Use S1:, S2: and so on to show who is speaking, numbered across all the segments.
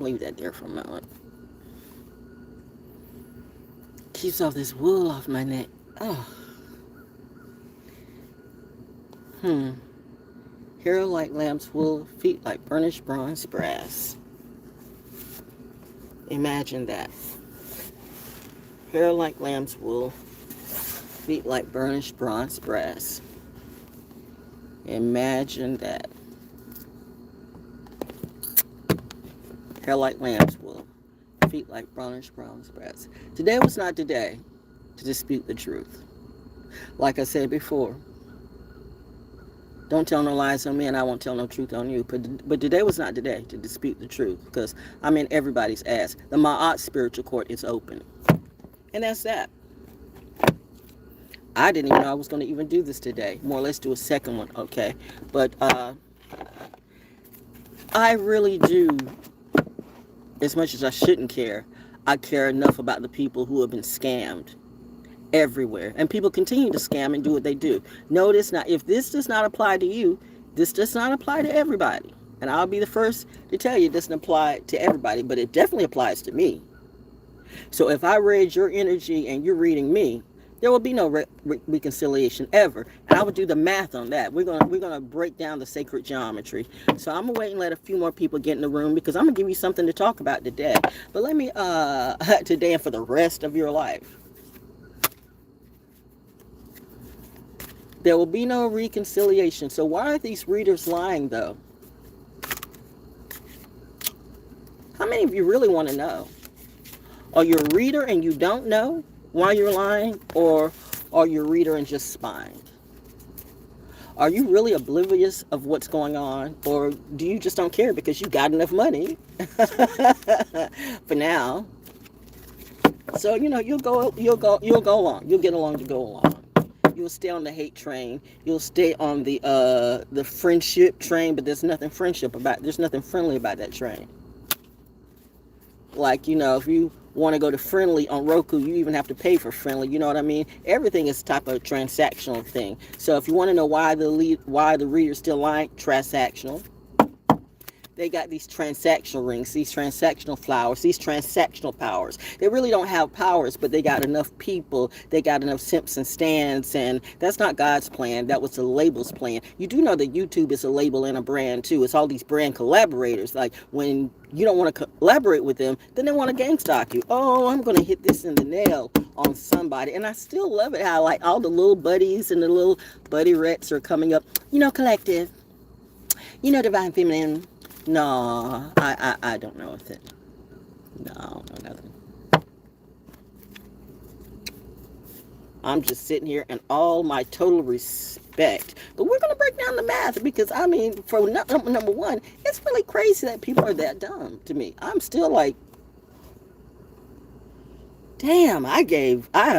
S1: Leave that there for a moment. Keeps all this wool off my neck. Oh. Hair like lamb's wool, feet like burnished bronze brass. Imagine that. Hair like lamb's wool, feet like burnished bronze brass. Imagine that. Hair like lamb's wool, feet like burnished bronze brass. Today was not the day to dispute the truth. Like I said before, don't tell no lies on me and I won't tell no truth on you. But today was not the day to dispute the truth because I'm in everybody's ass. The Ma'at spiritual court is open. And that's that. I didn't even know I was going to even do this today. More or less do a second one, okay? But I really do, as much as I shouldn't care, I care enough about the people who have been scammed everywhere. And people continue to scam and do what they do. Notice now, if this does not apply to you, this does not apply to everybody. And I'll be the first to tell you it doesn't apply to everybody, but it definitely applies to me. So if I read your energy and you're reading me, there will be no reconciliation ever. And I will do the math on that. We're gonna break down the sacred geometry. So I'm gonna wait and let a few more people get in the room because I'm gonna give you something to talk about today. But let me today and for the rest of your life. There will be no reconciliation. So why are these readers lying, though? How many of you really want to know? Are you a reader and you don't know why you're lying? Or are you a reader and just spying? Are you really oblivious of what's going on? Or do you just don't care because you got enough money for now? So, you'll go along. You'll get along to go along. You'll stay on the hate train. You'll stay on the friendship train, but there's nothing friendly about that train. Like, if you want to go to friendly on Roku, you even have to pay for friendly. You know what I mean? Everything is type of transactional thing. So if you want to know why the reader's still lying, transactional. They got these transactional rings, these transactional flowers, these transactional powers. They really don't have powers, but they got enough people. They got enough simps and stands, and that's not God's plan. That was the label's plan. You do know that YouTube is a label and a brand, too. It's all these brand collaborators. Like, when you don't want to collaborate with them, then they want to gang stalk you. Oh, I'm going to hit this in the nail on somebody. And I still love it how, like, all the little buddies and the little buddy-rettes are coming up. Collective. Divine Feminine. No, I don't know if it. No, nothing. I'm just sitting here in all my total respect. But we're going to break down the math because, for number one, it's really crazy that people are that dumb to me. I'm still like, damn, I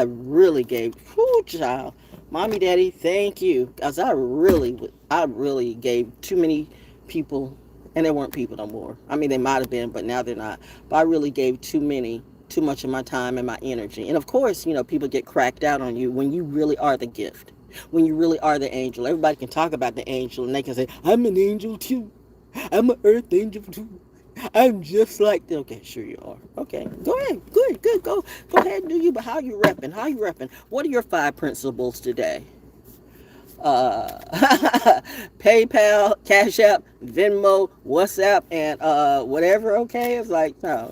S1: really gave, whoo, child. Mommy, daddy, thank you. Because I really gave too many people. And they weren't people no more. They might have been, but now they're not. But I really gave too much of my time and my energy. And of course, people get cracked out on you when you really are the gift. When you really are the angel. Everybody can talk about the angel and they can say, I'm an angel too. I'm an earth angel too. I'm just like them. Okay, sure you are. Okay, go ahead. Good. Go ahead and do you. But how you repping? What are your 5 principles today? PayPal, Cashapp, Venmo, WhatsApp, and whatever. Okay, it's like no.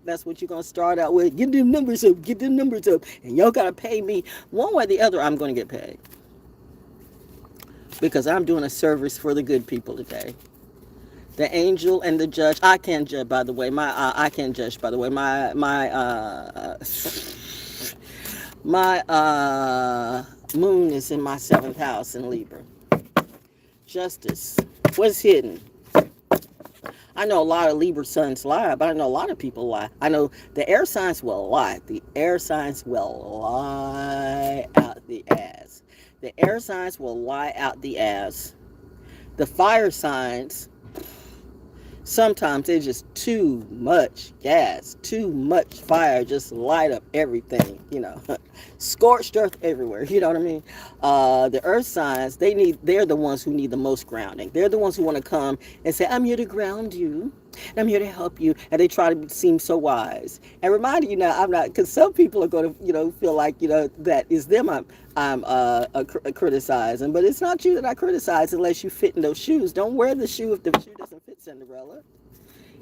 S1: That's what you're gonna start out with. Get them numbers up, and y'all gotta pay me one way or the other. I'm gonna get paid because I'm doing a service for the good people today. The angel and the judge. I can't judge, by the way. I can't judge, by the way. My moon is in my 7th house in Libra. Justice. What's hidden? I know a lot of Libra suns lie, but I know a lot of people lie. I know the air signs will lie. The air signs will lie out the ass. The air signs will lie out the ass. The fire signs, sometimes it's just too much gas, too much fire, just light up everything, scorched earth everywhere, you know what I mean? The earth signs, they're the ones who need the most grounding. They're the ones who want to come and say, I'm here to ground you. And I'm here to help you. And they try to seem so wise. And reminding you now, I'm not, because some people are going to, feel like, that is them I'm criticizing. But it's not you that I criticize unless you fit in those shoes. Don't wear the shoe if the shoe doesn't fit, Cinderella.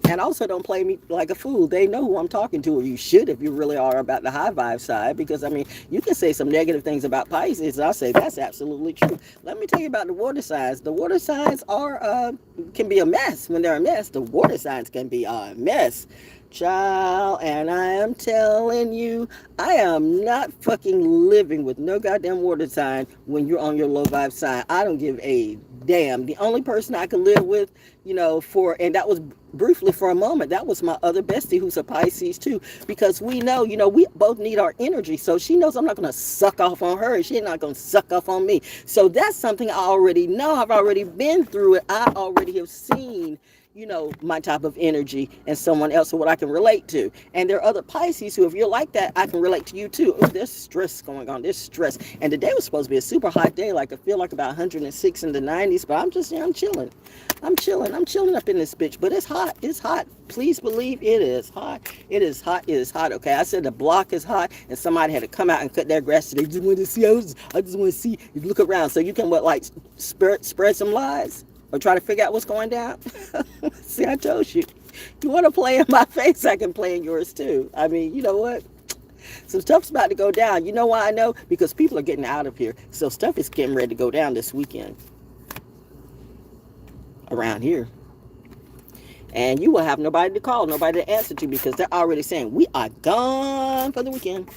S1: And also don't play me like a fool. They know who I'm talking to, or you should if you really are about the high vibe side. Because, I mean, you can say some negative things about Pisces, and I'll say that's absolutely true. Let me tell you about the water signs. The water signs can be a mess. When they're a mess, the water signs can be a mess. Child, and I am telling you, I am not fucking living with no goddamn water sign when you're on your low vibe sign. I don't give a damn. The only person I can live with, and that was briefly for a moment, that was my other bestie who's a Pisces too, because we know, we both need our energy. So she knows I'm not going to suck off on her, and she's not going to suck off on me. So that's something I already know. I've already been through it. I already have seen my type of energy and someone else or what I can relate to. And there are other Pisces who, if you're like that, I can relate to you too. Ooh, there's stress going on. There's stress. And today was supposed to be a super hot day. Like I feel like about 106 in the 90s, but I'm chilling. I'm chilling up in this bitch, but it's hot. It's hot. Please believe it is hot. It is hot. It is hot. Okay. I said the block is hot and somebody had to come out and cut their grass today. Just want to see. I just want to see. You look around so you can spread some lies? Or try to figure out what's going down. See, I told you. You want to play in my face, I can play in yours too. I mean, you know what? Some stuff's about to go down. You know why I know? Because people are getting out of here. So stuff is getting ready to go down this weekend. Around here. And you will have nobody to call, nobody to answer to, because they're already saying, we are gone for the weekend.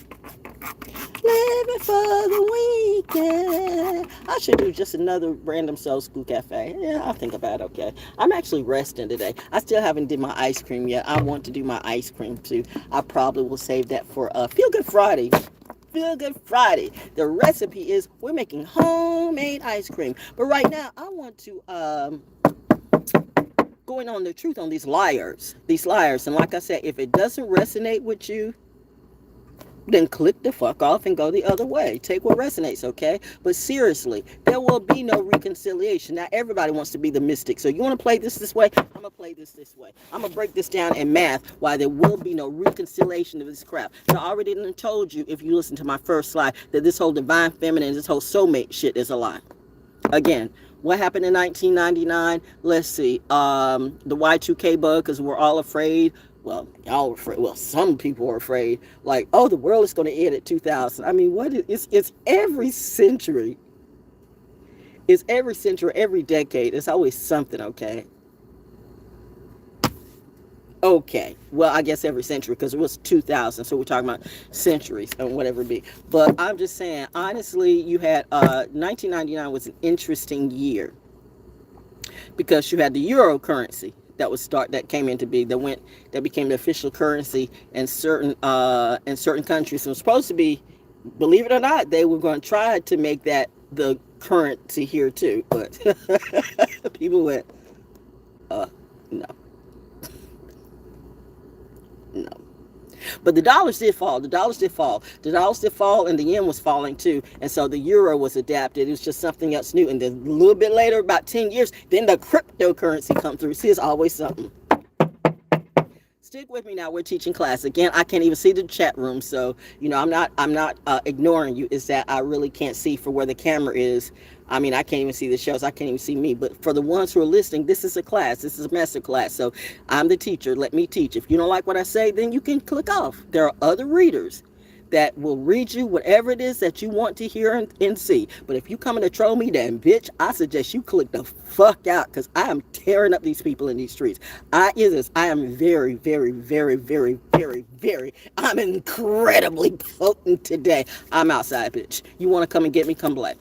S1: Living for the weekend. I should do just another random soul school cafe. Yeah, I'll think about it, okay. I'm actually resting today. I still haven't did my ice cream yet. I want to do my ice cream too. I probably will save that for Feel Good Friday. Feel Good Friday. The recipe is we're making homemade ice cream. But right now, I want to going on the truth on these liars. And like I said, if it doesn't resonate with you, then click the fuck off and go the other way. Take what resonates, okay? But seriously, there will be no reconciliation. Now, everybody wants to be the mystic. So you want to play this way? I'm going to play this way. I'm going to break this down in math why there will be no reconciliation of this crap. So I already told you, if you listen to my first slide, that this whole divine feminine, this whole soulmate shit is a lie. Again, what happened in 1999? Let's see. The Y2K bug, because we're all afraid. Well, y'all were afraid. Well, some people were afraid. Like, oh, the world is going to end at 2000. I mean, it's every century. It's every century, every decade. It's always something, okay? Okay. Well, I guess every century, because it was 2000. So we're talking about centuries and whatever it be. But I'm just saying, honestly, you had 1999 was an interesting year. Because you had the euro currency that came into being, that became the official currency in certain countries. So it was supposed to be, believe it or not, they were going to try to make that the currency here too, but people went, no. But the dollars did fall. The dollars did fall, and the yen was falling too. And so the euro was adapted. It was just something else new. And then a little bit later, about 10 years, then the cryptocurrency come through. See, it's always something. Stick with me now. We're teaching class. Again, I can't even see the chat room. So, I'm not ignoring you. It's that I really can't see for where the camera is. I mean, I can't even see the shows. I can't even see me. But for the ones who are listening, this is a class. This is a master class. So I'm the teacher. Let me teach. If you don't like what I say, then you can click off. There are other readers that will read you whatever it is that you want to hear and see. But if you coming to troll me, then bitch, I suggest you click the fuck out, because I am tearing up these people in these streets. I am very, very, very, very, very, very, I'm incredibly potent today. I'm outside, bitch. You want to come and get me? Come play.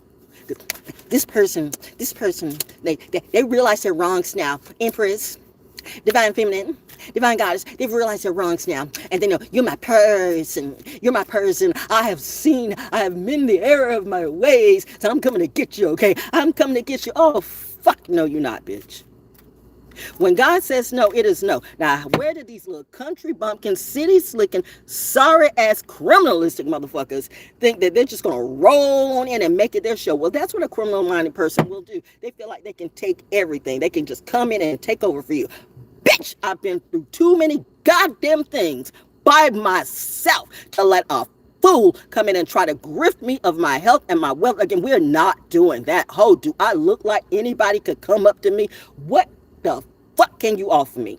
S1: This person, they realize their wrongs now. Empress, divine feminine, divine goddess, they've realized their wrongs now. And they know, you're my person. I have mended the error of my ways. So I'm coming to get you, okay? I'm coming to get you. Oh, fuck no, you're not, bitch. When God says no, it is no. Now, where did these little country bumpkin, city slicking, sorry ass criminalistic motherfuckers think that they're just going to roll on in and make it their show? Well, that's what a criminal minded person will do. They feel like they can take everything. They can just come in and take over for you. Bitch, I've been through too many goddamn things by myself to let a fool come in and try to grift me of my health and my wealth. Again, we're not doing that. Ho, do I look like anybody could come up to me? What the fuck can you offer me?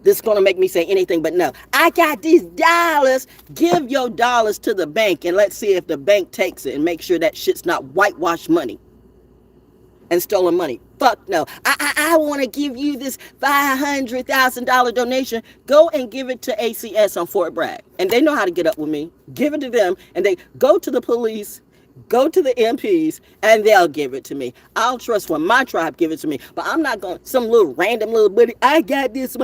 S1: This is going to make me say anything but no. I got these dollars. Give your dollars to the bank and let's see if the bank takes it and make sure that shit's not whitewashed money and stolen money. Fuck no. I want to give you this $500,000 donation. Go and give it to ACS on Fort Bragg. And they know how to get up with me. Give it to them and they go to the police, go to the MPs, and they'll give it to me. I'll trust when my tribe give it to me. But I'm not going, some little random little buddy, I got this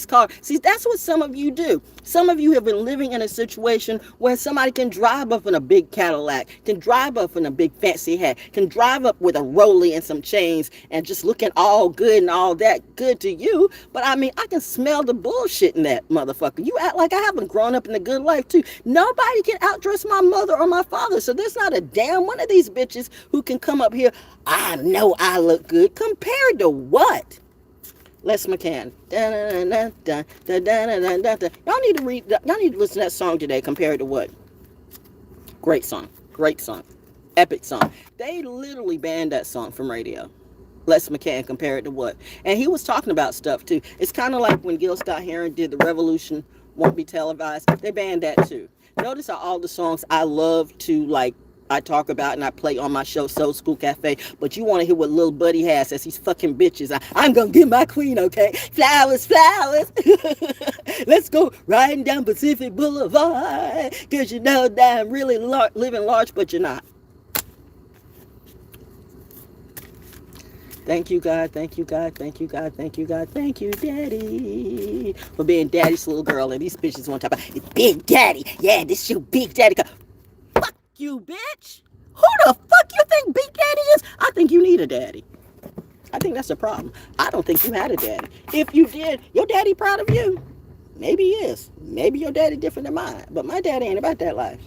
S1: car. See, that's what some of you do. Some of you have been living in a situation where somebody can drive up in a big Cadillac, can drive up in a big fancy hat, can drive up with a rollie and some chains and just looking all good and all that good to you. But I mean, I can smell the bullshit in that motherfucker. You act like I haven't grown up in a good life too. Nobody can outdress my mother or my father. So there's not a damn one of these bitches who can come up here. I know I look good. Compared to what? Les McCann. Y'all need to read. Y'all need to listen to that song today. Compared to what? Great song. Great song. Epic song. They literally banned that song from radio. Les McCann. Compared to what? And he was talking about stuff too. It's kind of like when Gil Scott-Heron did The Revolution Won't Be Televised. They banned that too. Notice how all the songs I love to like, I talk about and I play on my show, Soul School Cafe, but you want to hear what Lil Buddy has as he's fucking bitches. I'm going to get my queen, okay? Flowers, flowers. Let's go riding down Pacific Boulevard, because you know that I'm really living large, but you're not. Thank you, God. Thank you, God. Thank you, God. Thank you, God. Thank you, Daddy, for being Daddy's little girl. And these bitches want to talk about, it's Big Daddy. Yeah, this your Big Daddy. Fuck you, bitch. Who the fuck you think Big Daddy is? I think you need a daddy. I think that's the problem. I don't think you had a daddy. If you did, your daddy proud of you? Maybe he is. Maybe your daddy different than mine. But my daddy ain't about that life.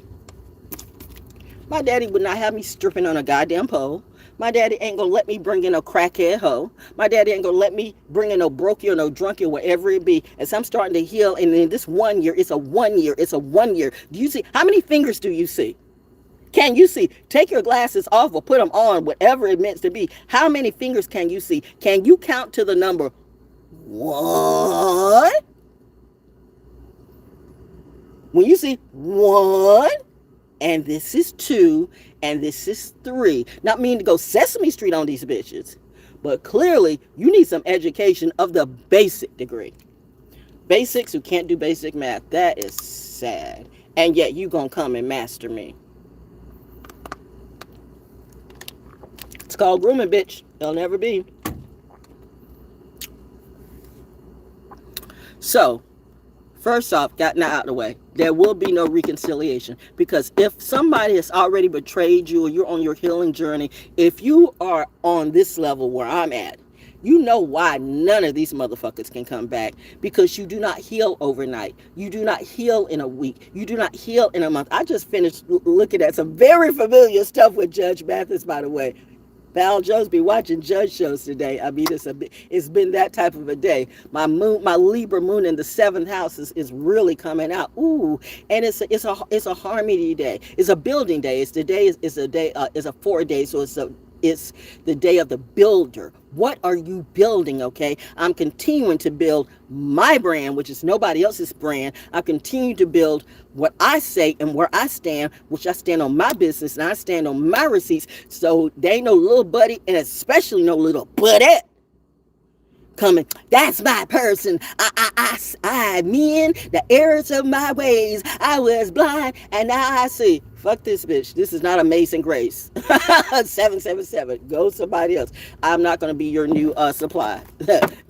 S1: My daddy would not have me stripping on a goddamn pole. My daddy ain't gonna let me bring in a crackhead hoe. My daddy ain't gonna let me bring in no brokey or no drunkie or whatever it be. As I'm starting to heal, and in this 1 year, it's a 1 year. It's a 1 year. Do you see? How many fingers do you see? Can you see? Take your glasses off or put them on, whatever it meant to be. How many fingers can you see? Can you count to the number 1? When you see 1, and this is 2, and this is 3. Not meaning to go Sesame Street on these bitches, but clearly you need some education of the basic degree. Basics who can't do basic math. That is sad. And yet you gonna come and master me. It's called grooming, bitch. It'll never be. So, first off, got that out of the way. There will be no reconciliation, because if somebody has already betrayed you or you're on your healing journey, if you are on this level where I'm at, you know why none of these motherfuckers can come back, because you do not heal overnight. You do not heal in a week. You do not heal in a month. I just finished looking at some very familiar stuff with Judge Mathis, by the way. Val Jones be watching judge shows today. I mean, it's been that type of a day. My Libra moon in the 7th house is really coming out. Ooh, and it's a harmony day. It's a building day. It's a 4 day. So it's the day of the builder. What are you building? Okay, I'm continuing to build my brand, which is nobody else's brand. I continue to build what I say and where I stand, which I stand on my business and I stand on my receipts. So they ain't no little buddy, and especially no little budette coming. That's my person. I mean the errors of my ways. I was blind and now I see. Fuck this bitch. This is not Amazing Grace. 777. Go somebody else. I'm not going to be your new supply.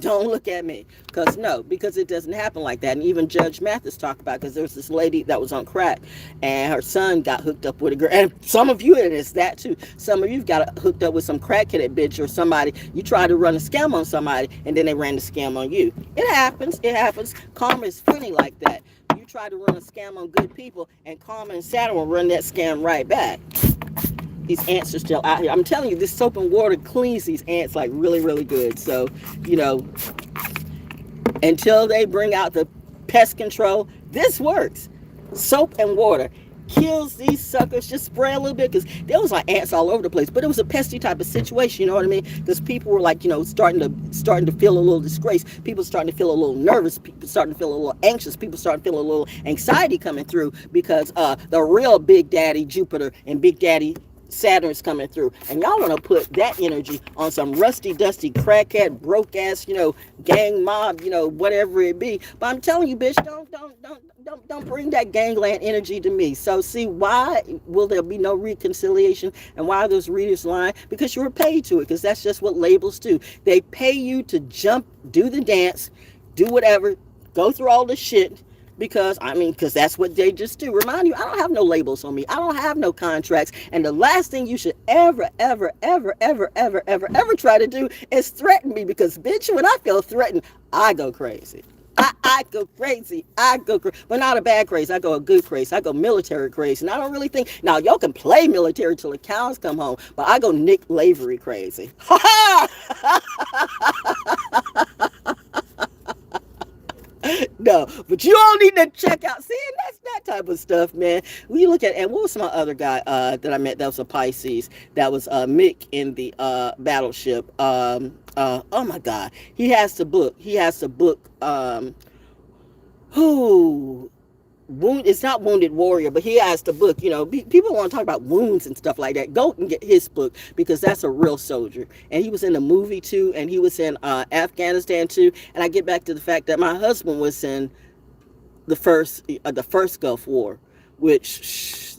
S1: Don't look at me. Because it doesn't happen like that. And even Judge Mathis talked about, because there was this lady that was on crack and her son got hooked up with a girl. And some of you, and it's that too. Some of you got hooked up with some crackheaded bitch or somebody. You tried to run a scam on somebody and then they ran the scam on you. It happens. It happens. Karma is funny like that. You try to run a scam on good people, and Karma and Saturn will run that scam right back. These ants are still out here. I'm telling you, this soap and water cleans these ants like really, really good. So, you know, until they bring out the pest control, this works. Soap and water kills these suckers. Just spray a little bit, because there was like ants all over the place, but it was a pesty type of situation, you know what I mean? Because people were like, you know, starting to feel a little disgrace. People starting to feel a little nervous. People starting to feel a little anxious. People starting to feel a little anxiety coming through, because the real Big Daddy Jupiter and Big Daddy Saturn's coming through, and y'all want to put that energy on some rusty, dusty, crackhead, broke ass, you know, gang mob, you know, whatever it be. But I'm telling you, bitch, don't bring that gangland energy to me. So see, why will there be no reconciliation, and why are those readers lying? Because you were paid to it, because that's just what labels do. They pay you to jump, do the dance, do whatever, go through all the shit. Because that's what they just do. Remind you, I don't have no labels on me. I don't have no contracts. And the last thing you should ever try to do is threaten me. Because, bitch, when I feel threatened, I go crazy. I go crazy. But not a bad crazy. I go a good crazy. I go military crazy. And I don't really think, now, y'all can play military till the cows come home. But I go Nick Lavery crazy. Ha ha! No, but you all need to check out. See, that's that type of stuff, man. We look at, and what was my other guy that I met that was a Pisces? That was Mick in the Battleship. Oh my God, he has to book. It's not Wounded Warrior, but he has the book. You know, people want to talk about wounds and stuff like that. Go and get his book, because that's a real soldier. And he was in the movie too, and he was in Afghanistan too. And I get back to the fact that my husband was in the first Gulf War, which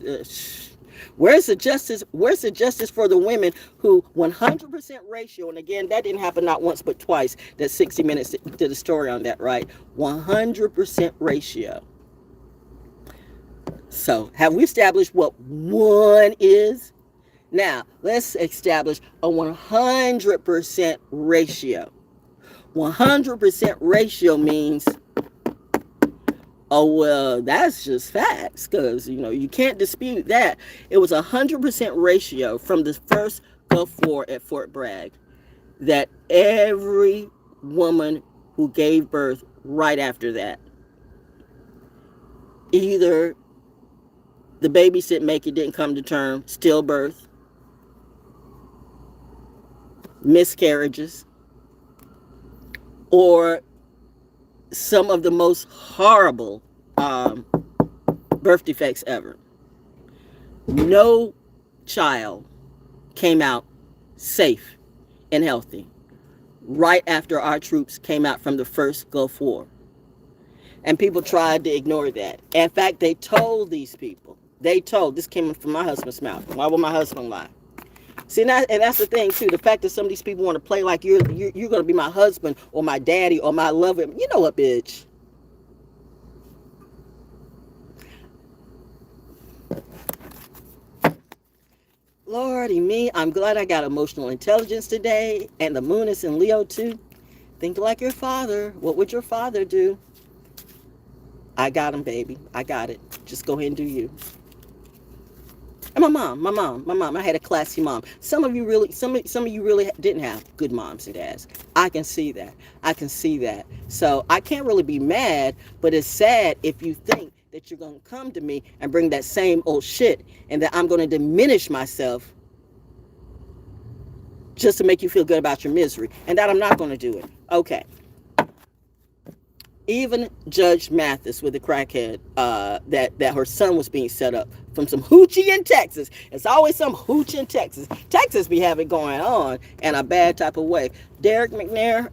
S1: where's the justice? Where's the justice for the women who 100% ratio? And again, that didn't happen not once but twice. That 60 Minutes did a story on that, right? 100% ratio. So, have we established what one is? Now, let's establish a 100% ratio. 100% ratio means, oh, well, that's just facts, because, you know, you can't dispute that. It was 100% ratio from the first Gulf War at Fort Bragg, that every woman who gave birth right after that, either the babies didn't make it, didn't come to term, stillbirth, miscarriages, or some of the most horrible birth defects ever. No child came out safe and healthy right after our troops came out from the first Gulf War. And people tried to ignore that. In fact, they told these people, this came from my husband's mouth. Why would my husband lie? See, and that's the thing too. The fact that some of these people want to play like you're going to be my husband or my daddy or my lover. You know what, bitch? Lordy me, I'm glad I got emotional intelligence today, and the moon is in Leo too. Think like your father. What would your father do? I got him, baby. I got it. Just go ahead and do you. And my mom. I had a classy mom. Some of you really didn't have good moms and dads. I can see that. So I can't really be mad, but it's sad if you think that you're going to come to me and bring that same old shit, and that I'm going to diminish myself just to make you feel good about your misery, and that I'm not going to do it. Okay. Even Judge Mathis with the crackhead, that her son was being set up from some hoochie in Texas. It's always some hoochie in Texas. Texas be having going on in a bad type of way. Derek McNair,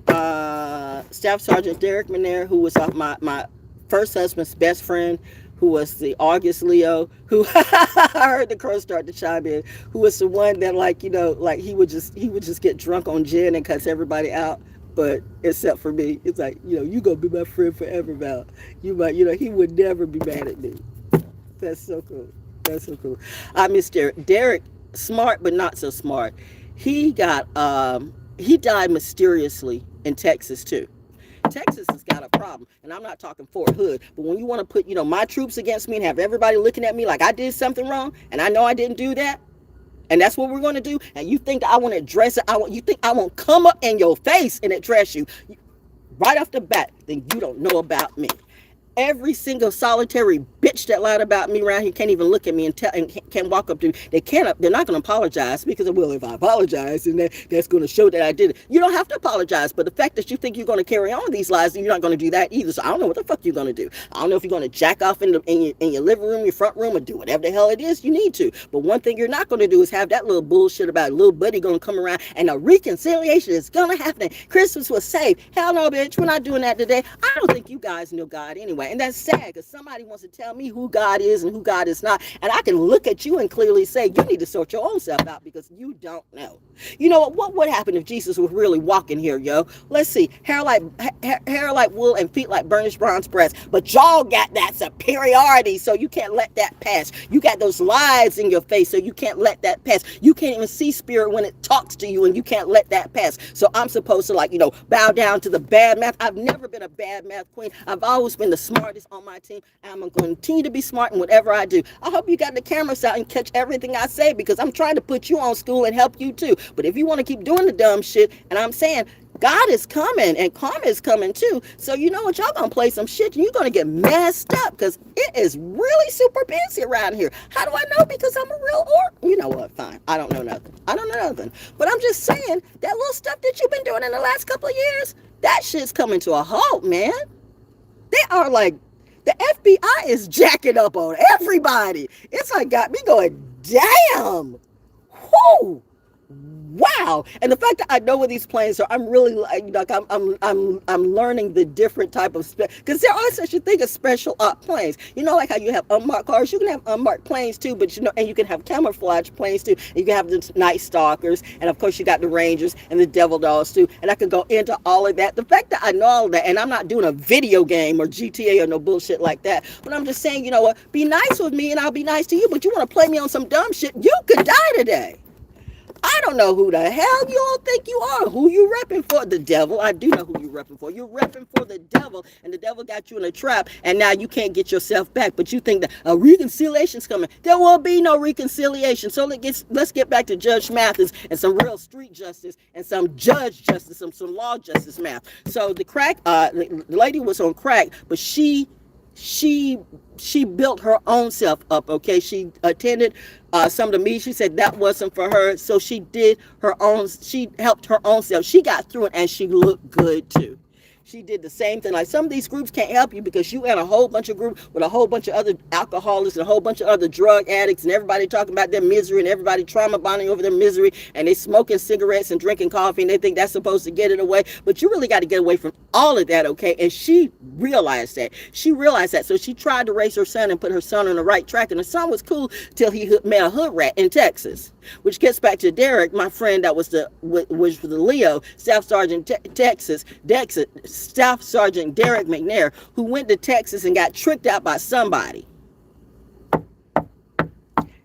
S1: Staff Sergeant Derek McNair, who was my first husband's best friend, who was the August Leo, who I heard the crow start to chime in, who was the one that, like, you know, like he would just get drunk on gin and cuss everybody out. But except for me, it's like, you know, you gonna be my friend forever, Val. You might, you know, he would never be mad at me. That's so cool. I miss Derek. Derek, smart but not so smart. He died mysteriously in Texas too. Texas has got a problem, and I'm not talking Fort Hood, but when you want to put, you know, my troops against me and have everybody looking at me like I did something wrong, and I know I didn't do that, And that's what we're going to do. And you think that I want to address it? You think I won't come up in your face and address you right off the bat? Then you don't know about me. Every single solitary bitch that lied about me around here can't even look at me and tell, and can't walk up to me. They're not going to apologize because, well, if I apologize, then that's going to show that I did it. You don't have to apologize, but the fact that you think you're going to carry on these lies, you're not going to do that either. So I don't know what the fuck you're going to do. I don't know if you're going to jack off in your living room, your front room, or do whatever the hell it is you need to. But one thing you're not going to do is have that little bullshit about a little buddy going to come around and a reconciliation is going to happen. Christmas was saved. Hell no, bitch. We're not doing that today. I don't think you guys know God anyway. And that's sad because somebody wants to tell me who God is and who God is not. And I can look at you and clearly say, you need to sort your own self out because you don't know. You know what would happen if Jesus was really walking here, yo? Let's see. Hair like wool and feet like burnished bronze breasts. But y'all got that superiority, so you can't let that pass. You got those lies in your face, so you can't let that pass. You can't even see spirit when it talks to you, and you can't let that pass. So I'm supposed to, bow down to the bad math. I've never been a bad math queen. I've always been the smartest on my team. I'm going to continue to be smart in whatever I do. I hope you got the cameras out and catch everything I say because I'm trying to put you on school and help you too. But if you want to keep doing the dumb shit, and I'm saying God is coming and karma is coming too. So you know what? Y'all going to play some shit and you're going to get messed up because it is really super busy around here. How do I know? Because I'm a real You know what? Fine. I don't know nothing. But I'm just saying that little stuff that you've been doing in the last couple of years, that shit's coming to a halt, man. They are like, the FBI is jacking up on everybody. It's like got me going, damn. Whoo. Wow. And the fact that I know where these planes are, I'm really like I'm learning the different type of because there are such a thing as special op planes. You know, like how you have unmarked cars, you can have unmarked planes too, but and you can have camouflage planes too. And you can have the Night Stalkers, and of course you got the Rangers and the Devil Dogs too. And I could go into all of that. The fact that I know all of that, and I'm not doing a video game or GTA or no bullshit like that, but I'm just saying, you know what, be nice with me and I'll be nice to you, but you want to play me on some dumb shit, you could die today. I don't know who the hell you all think you are. Who you repping for? The devil. I do know who you repping for. You're repping for the devil, and the devil got you in a trap, and now you can't get yourself back. But you think that a reconciliation's coming. There will be no reconciliation. So let's get back to Judge Mathis and some real street justice and some judge justice, some law justice math. So the lady was on crack, but she built her own self up, okay? She attended some of the meetings. She said that wasn't for her, so she did her own, she helped her own self. She got through it, and she looked good, too. She did the same thing. Like some of these groups can't help you because you in a whole bunch of groups with a whole bunch of other alcoholics and a whole bunch of other drug addicts and everybody talking about their misery and everybody trauma bonding over their misery and they smoking cigarettes and drinking coffee and they think that's supposed to get it away. But you really got to get away from all of that, okay? And she realized that. So she tried to raise her son and put her son on the right track. And the son was cool till he met a hood rat in Texas. Which gets back to Derek, my friend that was the Leo, Staff Sergeant Staff Sergeant Derek McNair, who went to Texas and got tricked out by somebody.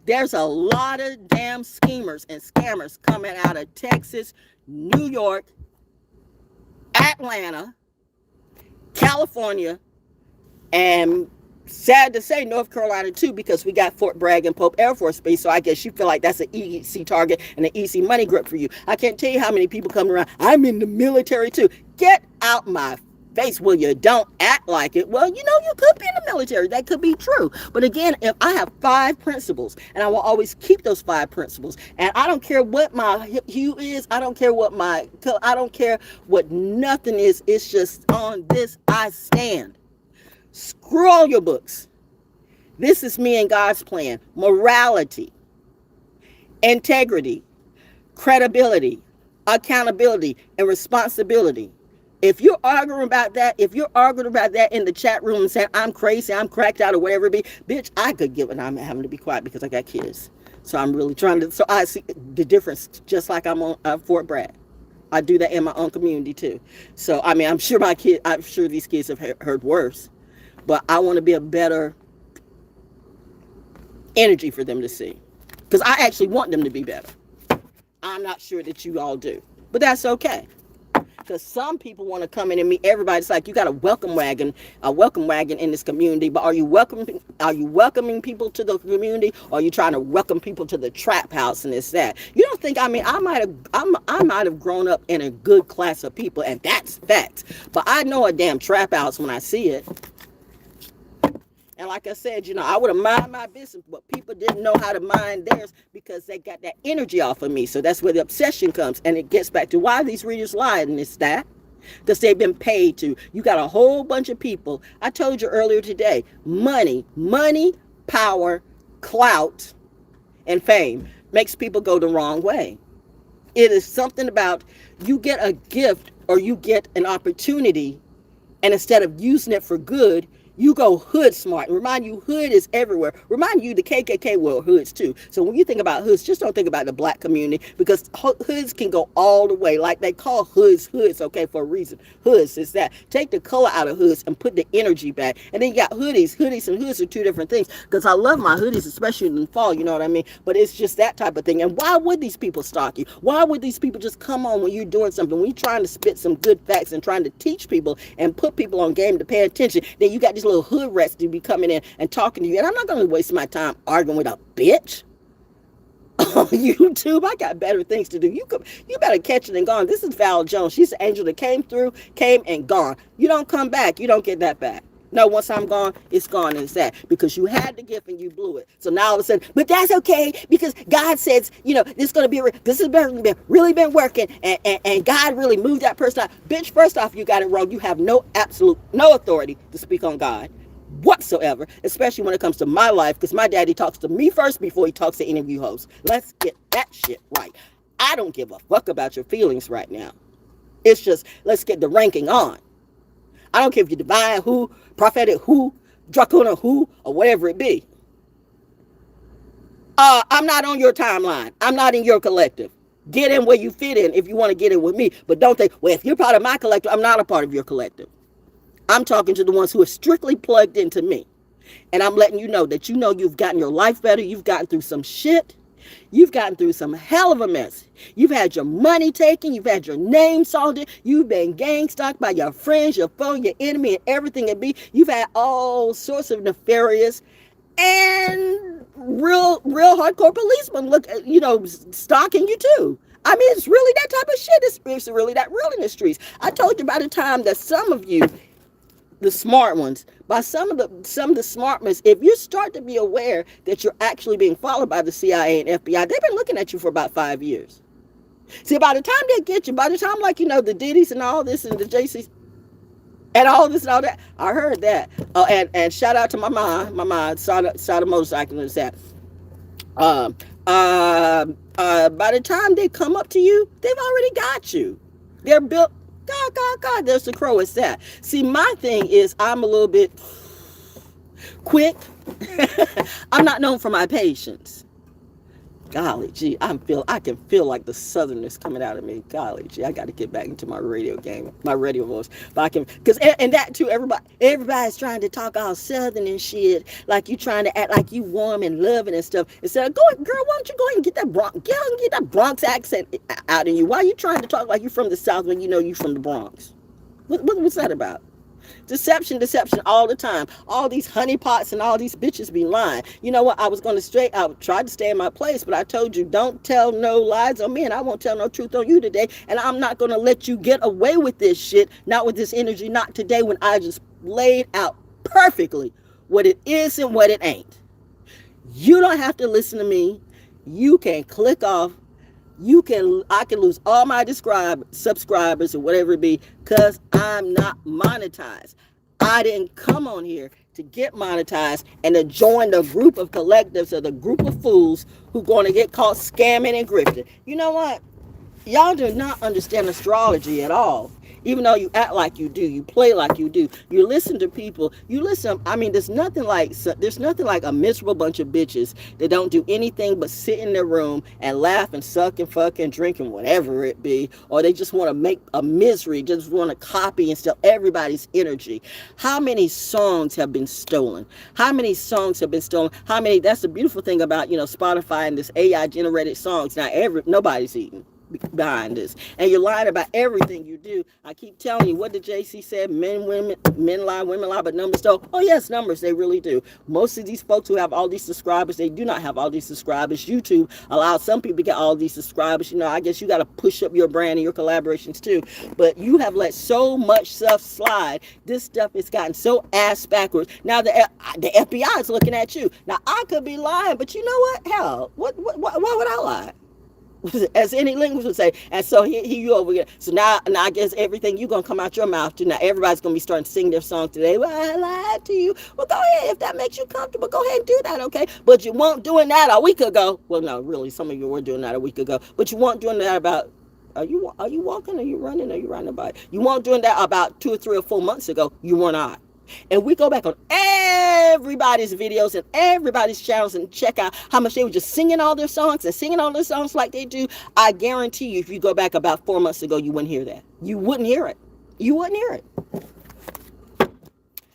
S1: There's a lot of damn schemers and scammers coming out of Texas, New York, Atlanta, California, and sad to say, North Carolina too, because we got Fort Bragg and Pope Air Force Base. So I guess you feel like that's an easy target and an easy money grip for you. I can't tell you how many people come around. I'm in the military too. Get out my face. Well, you don't act like it. Well, you know, you could be in the military. That could be true. But again, if I have 5 principles, and I will always keep those 5 principles, and I don't care what my hue is, I don't care what nothing is. It's just on this I stand. Screw all your books. This is me and God's plan. Morality, integrity, credibility, accountability, and responsibility. If you're arguing about that in the chat room and saying, I'm crazy, I'm cracked out, or whatever it be, bitch, I could give it. I'm having to be quiet because I got kids. So I'm really trying to, so I see the difference, just like I'm on Fort Bragg. I do that in my own community too. So, I mean, I'm sure these kids have heard worse. But I want to be a better energy for them to see. Because I actually want them to be better. I'm not sure that you all do. But that's okay. Because some people want to come in and meet everybody. It's like you got a welcome wagon in this community. But are you welcoming people to the community, or are you trying to welcome people to the trap house and this that? You don't think? I mean, I might have grown up in a good class of people, and that's facts. But I know a damn trap house when I see it. And like I said, I would have mind my business, but people didn't know how to mind theirs because they got that energy off of me. So that's where the obsession comes. And it gets back to why these readers lie and this, that. Because they've been paid to. You got a whole bunch of people. I told you earlier today, money, power, clout, and fame makes people go the wrong way. It is something about you get a gift or you get an opportunity, and instead of using it for good, you go hood smart. And remind you, hood is everywhere. Remind you, the KKK were hoods too. So when you think about hoods, just don't think about the black community, because hoods can go all the way. Like they call hoods, okay, for a reason. Hoods is that. Take the color out of hoods and put the energy back. And then you got hoodies. Hoodies and hoods are two different things. Because I love my hoodies, especially in the fall, you know what I mean? But it's just that type of thing. And why would these people stalk you? Why would these people just come on when you're doing something? When you're trying to spit some good facts and trying to teach people and put people on game to pay attention, then you got these little hood rats to be coming in and talking to you. And I'm not going to waste my time arguing with a bitch on YouTube. I got better things to do. You better catch it and gone. This is Val Jones. She's the angel that came and gone. You don't come back. You don't get that back. No, once I'm gone, it's gone, and it's that. Because you had the gift and you blew it. So now all of a sudden, but that's okay, because God says, this has really been working, and God really moved that person out. Bitch, first off, you got it wrong. You have no authority to speak on God whatsoever, especially when it comes to my life, because my daddy talks to me first before he talks to any of you hosts. Let's get that shit right. I don't give a fuck about your feelings right now. It's just, let's get the ranking on. I don't care if you're divine who, prophetic who, dracona who, or whatever it be. I'm not on your timeline. I'm not in your collective. Get in where you fit in if you want to get in with me. But don't think, well, if you're part of my collective, I'm not a part of your collective. I'm talking to the ones who are strictly plugged into me. And I'm letting you know that you've gotten your life better. You've gotten through some shit. You've gotten through some hell of a mess. You've had your money taken. You've had your name salted. You've been gang stalked by your friends, your foe, your enemy, and everything it be. You've had all sorts of nefarious and real hardcore policemen stalking you too. I mean, it's really that type of shit. It's really that real in the streets. I told you by the time that some of you, the smart ones, by some of the smart ones, if you start to be aware that you're actually being followed by the CIA and FBI, they've been looking at you for about 5 years. See, by the time they get you, by the time the Diddy's and all this and the JC's and all this and all that, I heard that. Oh, and shout out to my mom saw the motorcycle and that. By the time they come up to you, they've already got you. They're built. God, there's the crow. It's that. See, my thing is I'm a little bit quick. I'm not known for my patience. Golly gee, I can feel like the Southerners coming out of me. Golly gee, I got to get back into my radio game, my radio voice. But I can, and that too. Everybody's trying to talk all Southern and shit, like you trying to act like you warm and loving and stuff. Instead of girl, why don't you go ahead and get that Bronx accent out in you? Why are you trying to talk like you're from the South when you know you're from the Bronx? What's that about? Deception all the time. All these honeypots and all these bitches be lying. You know what? I tried to stay in my place, but I told you, don't tell no lies on me, and I won't tell no truth on you today. And I'm not going to let you get away with this shit, not with this energy, not today, when I just laid out perfectly what it is and what it ain't. You don't have to listen to me. You can click off. I can lose all my subscribers or whatever it be, because I'm not monetized. I didn't come on here to get monetized and to join the group of collectives or the group of fools who going to get caught scamming and grifting. You know what? Y'all do not understand astrology at all. Even though you act like you do, you play like you do, you listen to people, I mean, there's nothing like a miserable bunch of bitches that don't do anything but sit in their room and laugh and suck and fuck and drink and whatever it be, or they just want to make a misery, just want to copy and steal everybody's energy. How many songs have been stolen? How many, that's the beautiful thing about, Spotify and this AI generated songs. Now, nobody's eating. behind this. And you're lying about everything you do. I keep telling you, what did JC say? Men lie, women lie, but numbers don't. Oh yes, numbers, they really do. Most of these folks who have all these subscribers, they do not have all these subscribers. YouTube allows some people to get all these subscribers. I guess you got to push up your brand and your collaborations too. But you have let so much stuff slide. This stuff has gotten so ass backwards. Now the FBI is looking at you. Now I could be lying, but you know what? Hell, why would I lie? As any linguist would say. And so here you over here. So now I guess everything you're going to come out your mouth to. Now everybody's going to be starting to sing their song today. Well, I lied to you. Well, go ahead. If that makes you comfortable, go ahead and do that, okay? But you weren't doing that a week ago. Well, no, really, some of you were doing that a week ago. But you weren't doing that about, are you walking? Are you running? Are you riding a bike? You weren't doing that about 2 or 3 or 4 months ago. You were not. And we go back on everybody's videos and everybody's channels and check out how much they were just singing all their songs and singing all their songs like they do. I guarantee you, if you go back about 4 months ago, you wouldn't hear that. You wouldn't hear it. You wouldn't hear it.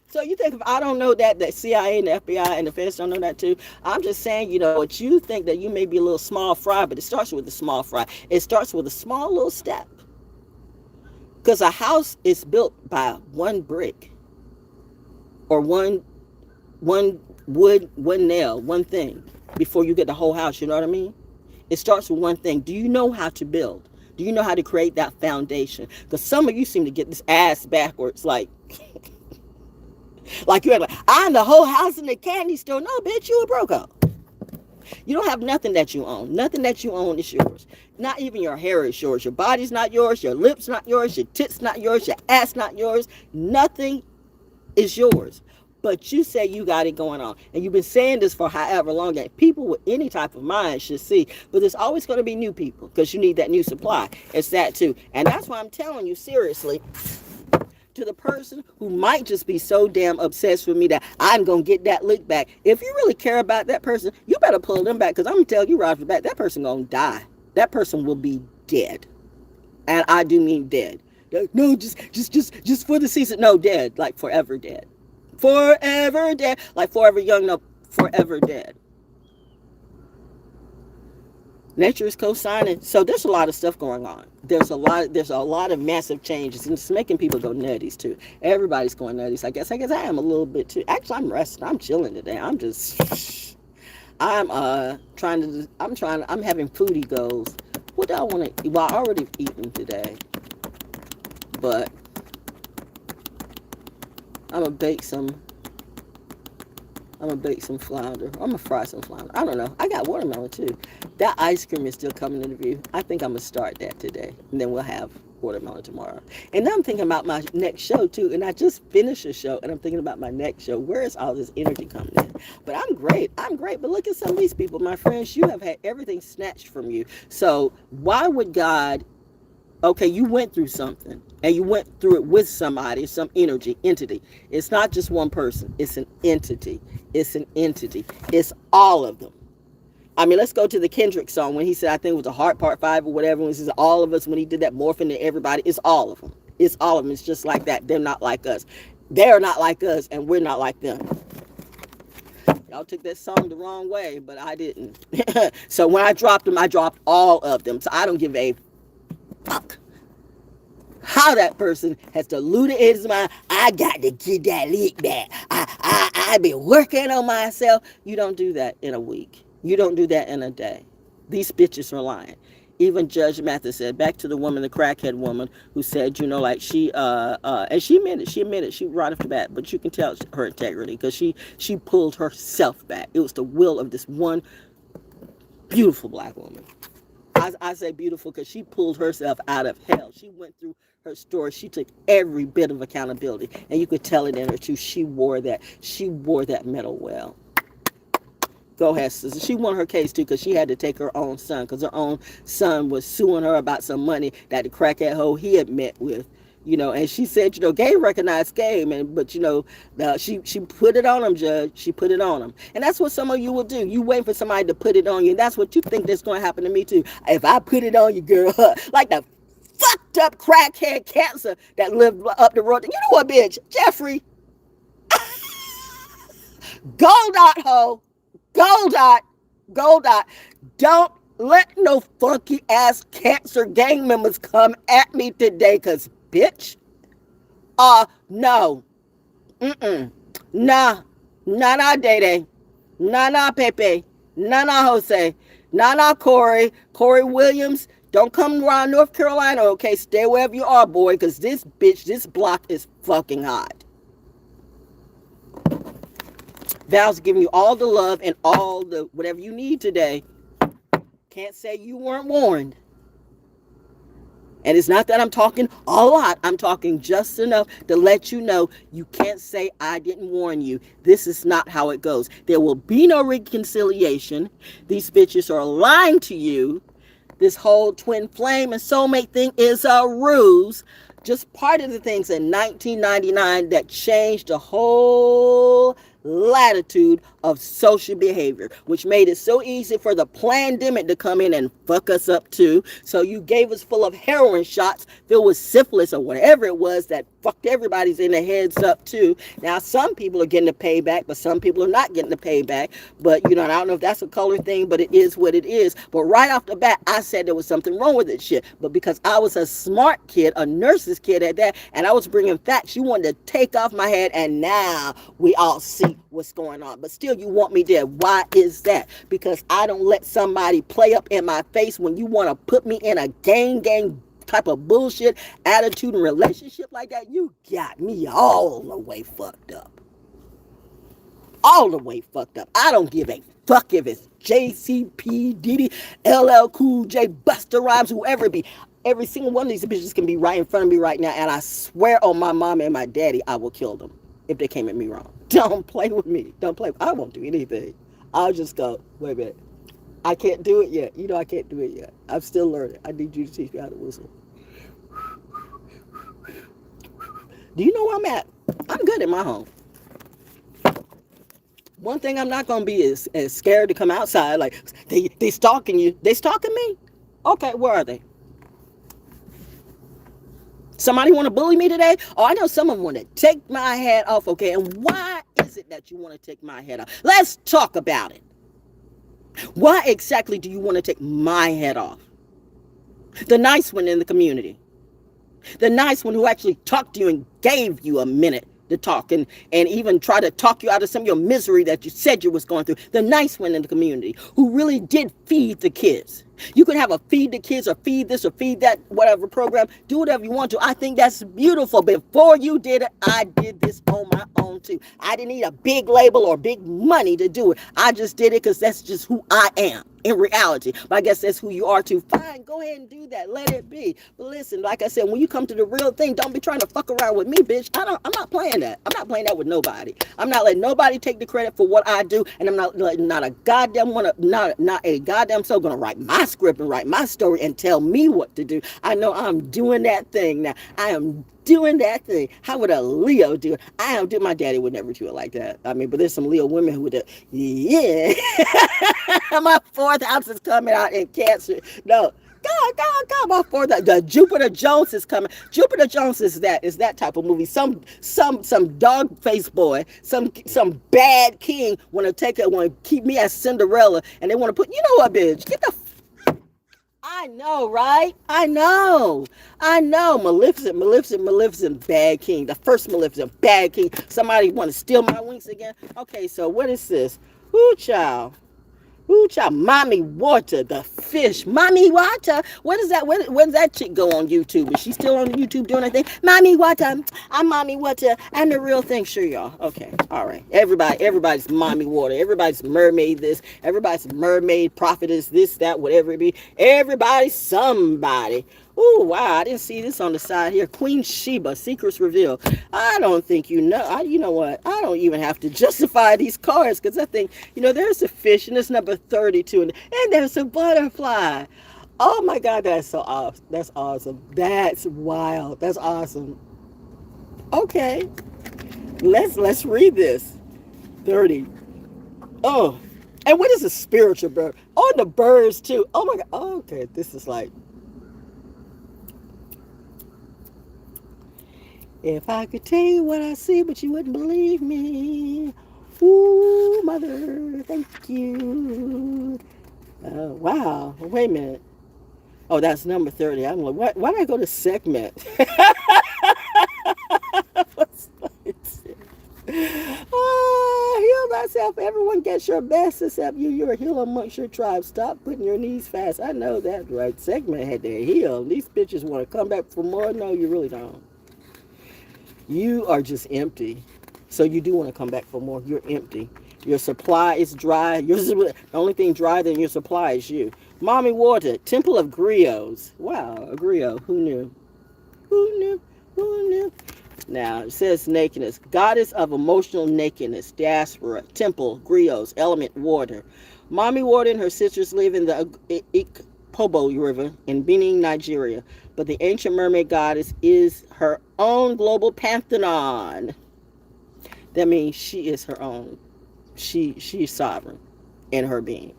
S1: So you think if I don't know that CIA and the FBI and the feds don't know that too? I'm just saying, what you think that you may be a little small fry, but it starts with a small fry. It starts with a small little step. Because a house is built by one brick. Or one wood, one nail, one thing before you get the whole house, you know what I mean? It starts with one thing. Do you know how to build? Do you know how to create that foundation? Because some of you seem to get this ass backwards, like you're like, I'm the whole house in the candy store. No, bitch, you a broke up. You don't have nothing that you own. Nothing that you own is yours. Not even your hair is yours. Your body's not yours. Your lips not yours. Your tits not yours. Your ass not yours. Nothing is yours. But you say you got it going on. And you've been saying this for however long that people with any type of mind should see. But there's always going to be new people because you need that new supply. It's that too. And that's why I'm telling you seriously, to the person who might just be so damn obsessed with me that I'm going to get that lick back. If you really care about that person, you better pull them back, because I'm going to tell you right off the bat, that person going to die. That person will be dead. And I do mean dead. No, just for the season. No, dead. Like forever dead. Forever dead. Like forever young. No, forever dead. Nature is co-signing. So there's a lot of stuff going on. There's a lot of massive changes, and it's making people go nutties too. Everybody's going nutties. I guess I am a little bit too. Actually, I'm resting. I'm chilling today. I'm having foodie goals. What do I want to eat? Well, I already eaten today, but I'm gonna bake some flounder. I'm gonna fry some flounder. I don't know. I got watermelon too. That ice cream is still coming into view. I think I'm gonna start that today, and then we'll have watermelon tomorrow. And now I'm thinking about my next show too. And I just finished a show, and I'm thinking about my next show. Where is all this energy coming in? But I'm great. But look at some of these people, my friends. You have had everything snatched from you. So why would God? Okay, you went through something, and you went through it with somebody, some entity. It's not just one person. It's an entity. It's all of them. I mean, let's go to the Kendrick song when he said, I think it was a Heart Part 5 or whatever, when he says all of us, when he did that morphing to everybody. It's all of them. It's all of them. It's just like that. They're not like us. They're not like us, and we're not like them. Y'all took that song the wrong way, but I didn't. So when I dropped them, I dropped all of them. So I don't give a fuck how that person has deluded his mind. I got to get that lick back. I've been working on myself. You don't do that in a week. You don't do that in a day. These bitches are lying. Even Judge Mathis said, back to the woman, the crackhead woman, who said, like she, and she admitted, she right off the bat, but you can tell her integrity, because she pulled herself back. It was the will of this one beautiful black woman. I say beautiful because she pulled herself out of hell. She went through her story. She took every bit of accountability, and you could tell it in her too. She wore that medal well. Go ahead, sister. She won her case too, because she had to take her own son, because her own son was suing her about some money that the crackhead hoe he had met with. And she said, game recognized game, but she put it on him, Judge. She put it on him. And that's what some of you will do. You wait for somebody to put it on you, and that's what you think that's going to happen to me too. If I put it on you, girl, like the fucked up crackhead cancer that lived up the road. You know what, bitch? Jeffrey. Gold dot, ho. Gold dot. Don't let no funky ass cancer gang members come at me today, cause bitch, no, nah, nah, Day, nah, Pepe, nah, Jose, nah, Corey Williams. Don't come around North Carolina, okay? Stay wherever you are, boy, cause this bitch, this block is fucking hot. Val's giving you all the love and all the whatever you need today. Can't say you weren't warned. And it's not that I'm talking a lot. I'm talking just enough to let you know you can't say I didn't warn you. This is not how it goes. There will be no reconciliation. These bitches are lying to you. This whole twin flame and soulmate thing is a ruse. Just part of the things in 1999 that changed the whole latitude of social behavior, which made it so easy for the pandemic to come in and fuck us up too. So you gave us full of heroin shots filled with syphilis or whatever it was that fucked everybody's in the heads up too. Now some people are getting the payback, but some people are not getting the payback. But I don't know if that's a color thing, but it is what it is. But right off the bat, I said there was something wrong with this shit. But because I was a smart kid, a nurse's kid at that, and I was bringing facts, you wanted to take off my head, and now we all see what's going on. But still, you want me dead. Why is that? Because I don't let somebody play up in my face when you want to put me in a gang type of bullshit attitude and relationship like that. You got me all the way fucked up. All the way fucked up. I don't give a fuck if it's JCP, Diddy, LL Cool J, Busta Rhymes, whoever it be. Every single one of these bitches can be right in front of me right now, and I swear on my mama and my daddy, I will kill them if they came at me wrong. Don't play with me. Don't play. I won't do anything. I'll just go, wait a minute. I can't do it yet. I can't do it yet. I'm still learning. I need you to teach me how to whistle. Do you know where I'm at? I'm good in my home. One thing I'm not going to be is scared to come outside. Like, they stalking you. They stalking me? Okay, where are they? Somebody want to bully me today? Oh, I know someone want to take my head off, okay? And why is it that you want to take my head off? Let's talk about it. Why exactly do you want to take my head off? The nice one in the community. The nice one who actually talked to you and gave you a minute to talk and even try to talk you out of some of your misery that you said you was going through. The nice one in the community who really did feed the kids. You can have a feed the kids or feed this or feed that, whatever program. Do whatever you want to. I think that's beautiful. Before you did it, I did this on my own too. I didn't need a big label or big money to do it. I just did it because that's just who I am in reality. But I guess that's who you are too. Fine, go ahead and do that. Let it be. But listen, like I said, when you come to the real thing, don't be trying to fuck around with me, bitch. I'm not playing that. I'm not playing that with nobody. I'm not letting nobody take the credit for what I do, and I'm not letting not a goddamn soul gonna write my script and write my story and tell me what to do. I know I'm doing that thing now. I am doing that thing. How would a Leo do it? I am doing. My daddy would never do it like that. I mean, but there's some Leo women who would do, yeah. My fourth house is coming out in Cancer. No. God, my fourth. The Jupiter Jones is coming. Jupiter Jones is that type of movie. Some dog face boy, some bad king want to keep me as Cinderella, and they want to put, you know what, bitch? Get the I know, right? I know. Maleficent, bad king. The first Maleficent, bad king. Somebody want to steal my wings again? Okay, so what is this? Ooh, child. Mommy Water, the fish. Mommy Water. What is that? Where does that chick go on YouTube? Is she still on YouTube doing her thing? Mommy Water. I'm Mommy Water. I'm the real thing. Sure, y'all. Okay. All right. Everybody's Mommy Water. Everybody's mermaid this. Everybody's mermaid prophetess this, that, whatever it be. Everybody's somebody. Oh, wow. I didn't see this on the side here. Queen Sheba, secrets revealed. I don't think you know. You know what? I don't even have to justify these cards because I think, there's a fish and it's number 32 and there's a butterfly. Oh, my God. That's so awesome. That's awesome. That's wild. That's awesome. Okay. Let's read this. 30. Oh, and what is a spiritual bird? Oh, and the birds, too. Oh, my God. Oh, okay. This is like. If I could tell you what I see, but you wouldn't believe me. Ooh, mother, thank you. Oh, wow. Wait a minute. Oh, that's number 30. I'm like, why did I go to segment? Heal thyself. Everyone gets your best except you. You're a healer amongst your tribe. Stop putting your knees fast. I know that, right? Segment had to heal. These bitches want to come back for more. No, you really don't. You are just empty. So you do want to come back for more. You're empty. Your supply is dry. The only thing dry than your supply is you. Mommy water. Temple of griots. Wow, a griot. Who knew? Who knew? Who knew? Now, it says nakedness. Goddess of emotional nakedness. Diaspora. Temple. Griots. Element water. Mommy water and her sisters live in the Ikpobo River in Benin, Nigeria. But the ancient mermaid goddess is her own global pantheon. That means she is her own. She's sovereign in her being.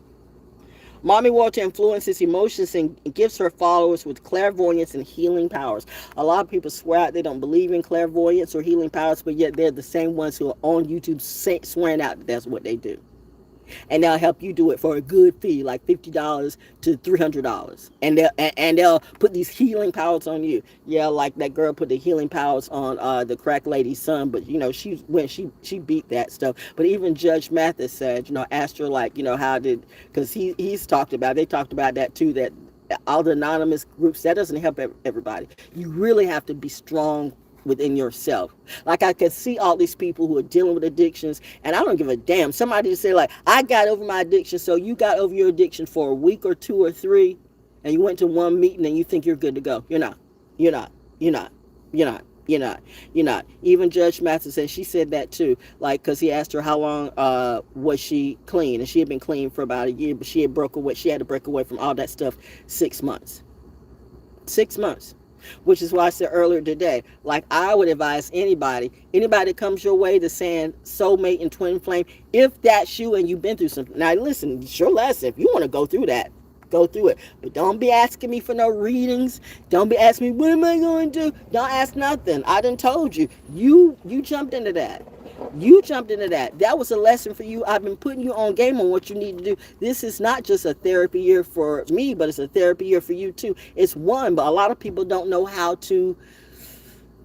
S1: Mommy water influences emotions and gives her followers with clairvoyance and healing powers. A lot of people swear out they don't believe in clairvoyance or healing powers, but yet they're the same ones who are on YouTube swearing out that that's what they do. And they'll help you do it for a good fee, like $50 to $300, and they'll put these healing powers on you. Yeah, like that girl put the healing powers on the crack lady's son, but she beat that stuff. But even Judge Mathis said, asked her like, how did, because he's talked about, they talked about that too, that all the anonymous groups, that doesn't help everybody. You really have to be strong within yourself. Like I could see all these people who are dealing with addictions, and I don't give a damn. Somebody just say like, I got over my addiction, so you got over your addiction for a week or two or three, and you went to one meeting and you think you're good to go. You're not. You're not. You're not. You're not. You're not. You're not. Even Judge Matheson, she said that too. Like, because he asked her how long was she clean, and she had been clean for about a year, but she had broke away. She had to break away from all that stuff 6 months. 6 months. Which is why I said earlier today, like I would advise anybody that comes your way that's saying soulmate and twin flame, if that's you and you've been through something. Now listen, sure less, if you want to go through that, go through it. But don't be asking me for no readings. Don't be asking me, what am I going to do? Don't ask nothing. I done told you. You jumped into that. You jumped into that. That was a lesson for you. I've been putting you on game on what you need to do. This is not just a therapy year for me, but it's a therapy year for you too. It's one, but a lot of people don't know how to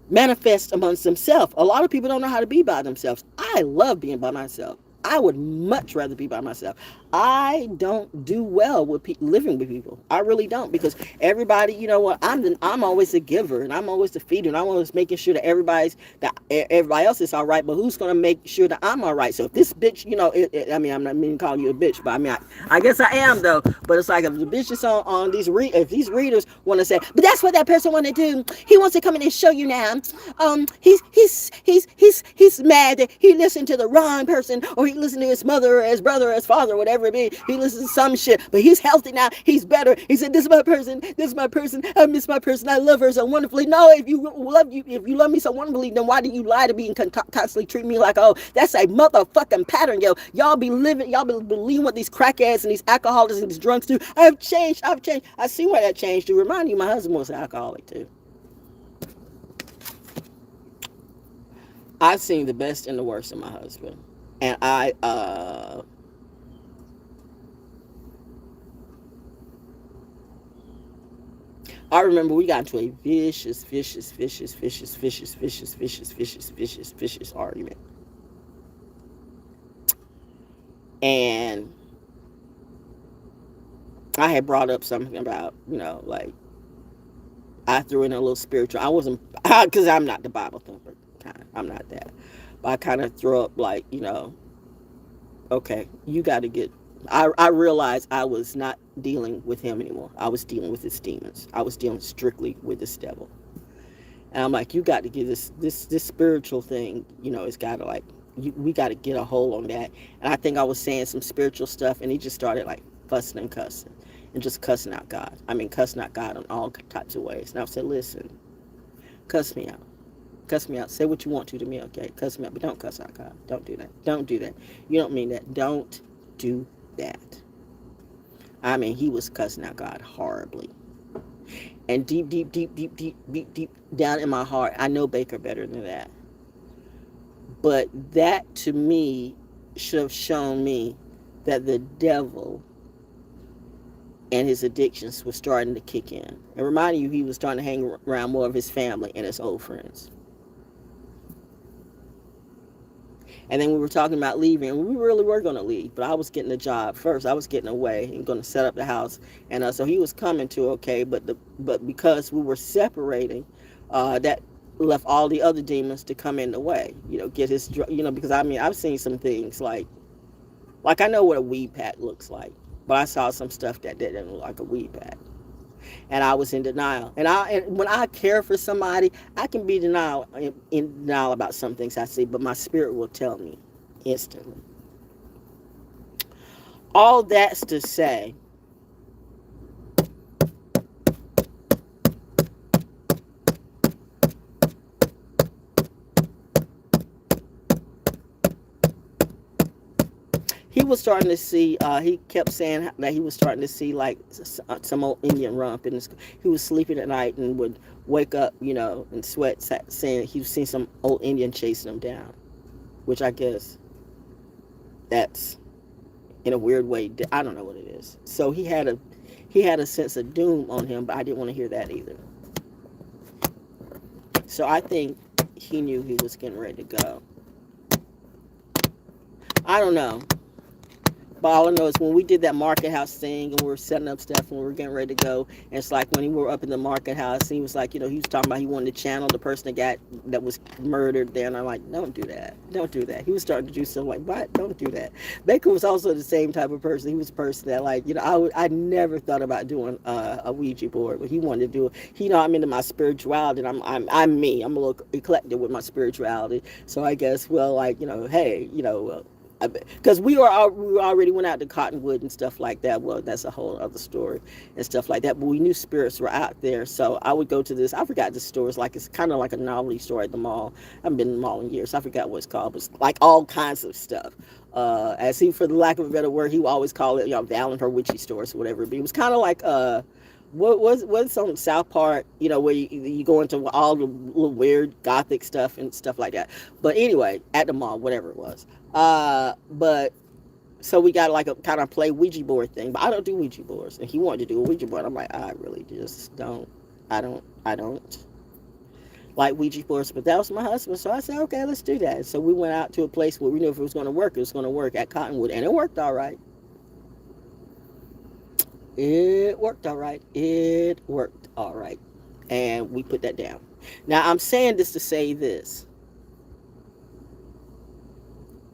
S1: manifest amongst themselves. A lot of people don't know how to be by themselves. I love being by myself. I would much rather be by myself. I don't do well with living with people. I really don't, because everybody, you know what? I'm always a giver, and I'm always the feeder, and I'm always making sure that everybody else is all right. But who's gonna make sure that I'm all right? So if this bitch, I mean, I'm not meaning to call you a bitch, but I mean, I guess I am though. But it's like if the bitch is on these if these readers want to say, but that's what that person want to do. He wants to come in and show you now. He's mad that he listened to the wrong person, or he listened to his mother or his brother or his father, whatever it be. He listens to some shit, but he's healthy now. He's better. He said, "This is my person. This is my person. I miss my person. I love her so wonderfully." No, if you love me so wonderfully, then why do you lie to me and constantly treat me like, oh, that's a motherfucking pattern, yo. Y'all be believing what these crackheads and these alcoholics and these drunks do. I've changed. I see why that changed. To remind you, my husband was an alcoholic too. I've seen the best and the worst in my husband. And I remember we got into a vicious argument. And I had brought up something about, like, I threw in a little spiritual. I wasn't, because I'm not the Bible thumper kind. I'm not that. But I kind of threw up, like, okay, you got to get. I realized I was not dealing with him anymore. I was dealing with his demons. I was dealing strictly with this devil. And I'm like, you got to get this spiritual thing. It's got to, like, we got to get a hold on that. And I think I was saying some spiritual stuff, and he just started like fussing and cussing. And just cussing out God. I mean, cussing out God in all types of ways. And I said, listen, cuss me out. Cuss me out. Say what you want to me, okay? Cuss me out, but don't cuss out God. Don't do that. Don't do that. You don't mean that. Don't do that. I mean, he was cussing out God horribly. And deep down in my heart, I know Baker better than that. But that, to me, should have shown me that the devil and his addictions were starting to kick in. And reminding you, he was starting to hang around more of his family and his old friends. And then we were talking about leaving, and we really were going to leave, but I was getting a job first. I was getting away and going to set up the house, and so he was coming to okay, but because we were separating, that left all the other demons to come in the way. Get his, because I mean I've seen some things like I know what a weed pack looks like, but I saw some stuff that didn't look like a weed pack. And I was in denial. And when I care for somebody, I can be in denial about some things I see, but my spirit will tell me instantly. All that's to say, he was starting to see, he kept saying that he was starting to see like some old Indian rump. He was sleeping at night and would wake up, and sweat, saying he was seeing some old Indian chasing him down, which I guess that's in a weird way. I don't know what it is. So he had a sense of doom on him, but I didn't want to hear that either. So I think he knew he was getting ready to go. I don't know. But all I know is when we did that market house thing and we were setting up stuff and we were getting ready to go, and it's like when we were up in the market house, he was like, he was talking about he wanted to channel the person that was murdered there, and I'm like, don't do that. He was starting to do something like, what? Don't do that. Baker was also the same type of person. He was a person that I never thought about doing a Ouija board, but he wanted to do it. I'm into my spirituality, and I'm me. I'm a little eclectic with my spirituality. So I guess, hey, because we already went out to Cottonwood and stuff like that. Well, that's a whole other story and stuff like that. But we knew spirits were out there, so I would go to this. I forgot the store. It's kind of like a novelty store at the mall. I haven't been in the mall in years. So I forgot what it's called. But it's like all kinds of stuff. As he, for the lack of a better word, he would always call it, Val and her witchy stores or whatever. But it was kind of like what's on South Park, where you go into all the little weird gothic stuff and stuff like that. But anyway, at the mall, whatever it was. But so we got like a kind of play Ouija board thing, but I don't do Ouija boards, and he wanted to do a Ouija board. I'm like, I really just don't. I don't like Ouija boards, but that was my husband, so I said, okay, let's do that. So we went out to a place where we knew if it was going to work, it was going to work at Cottonwood, and it worked all right. It worked all right, and we put that down. Now I'm saying this to say this.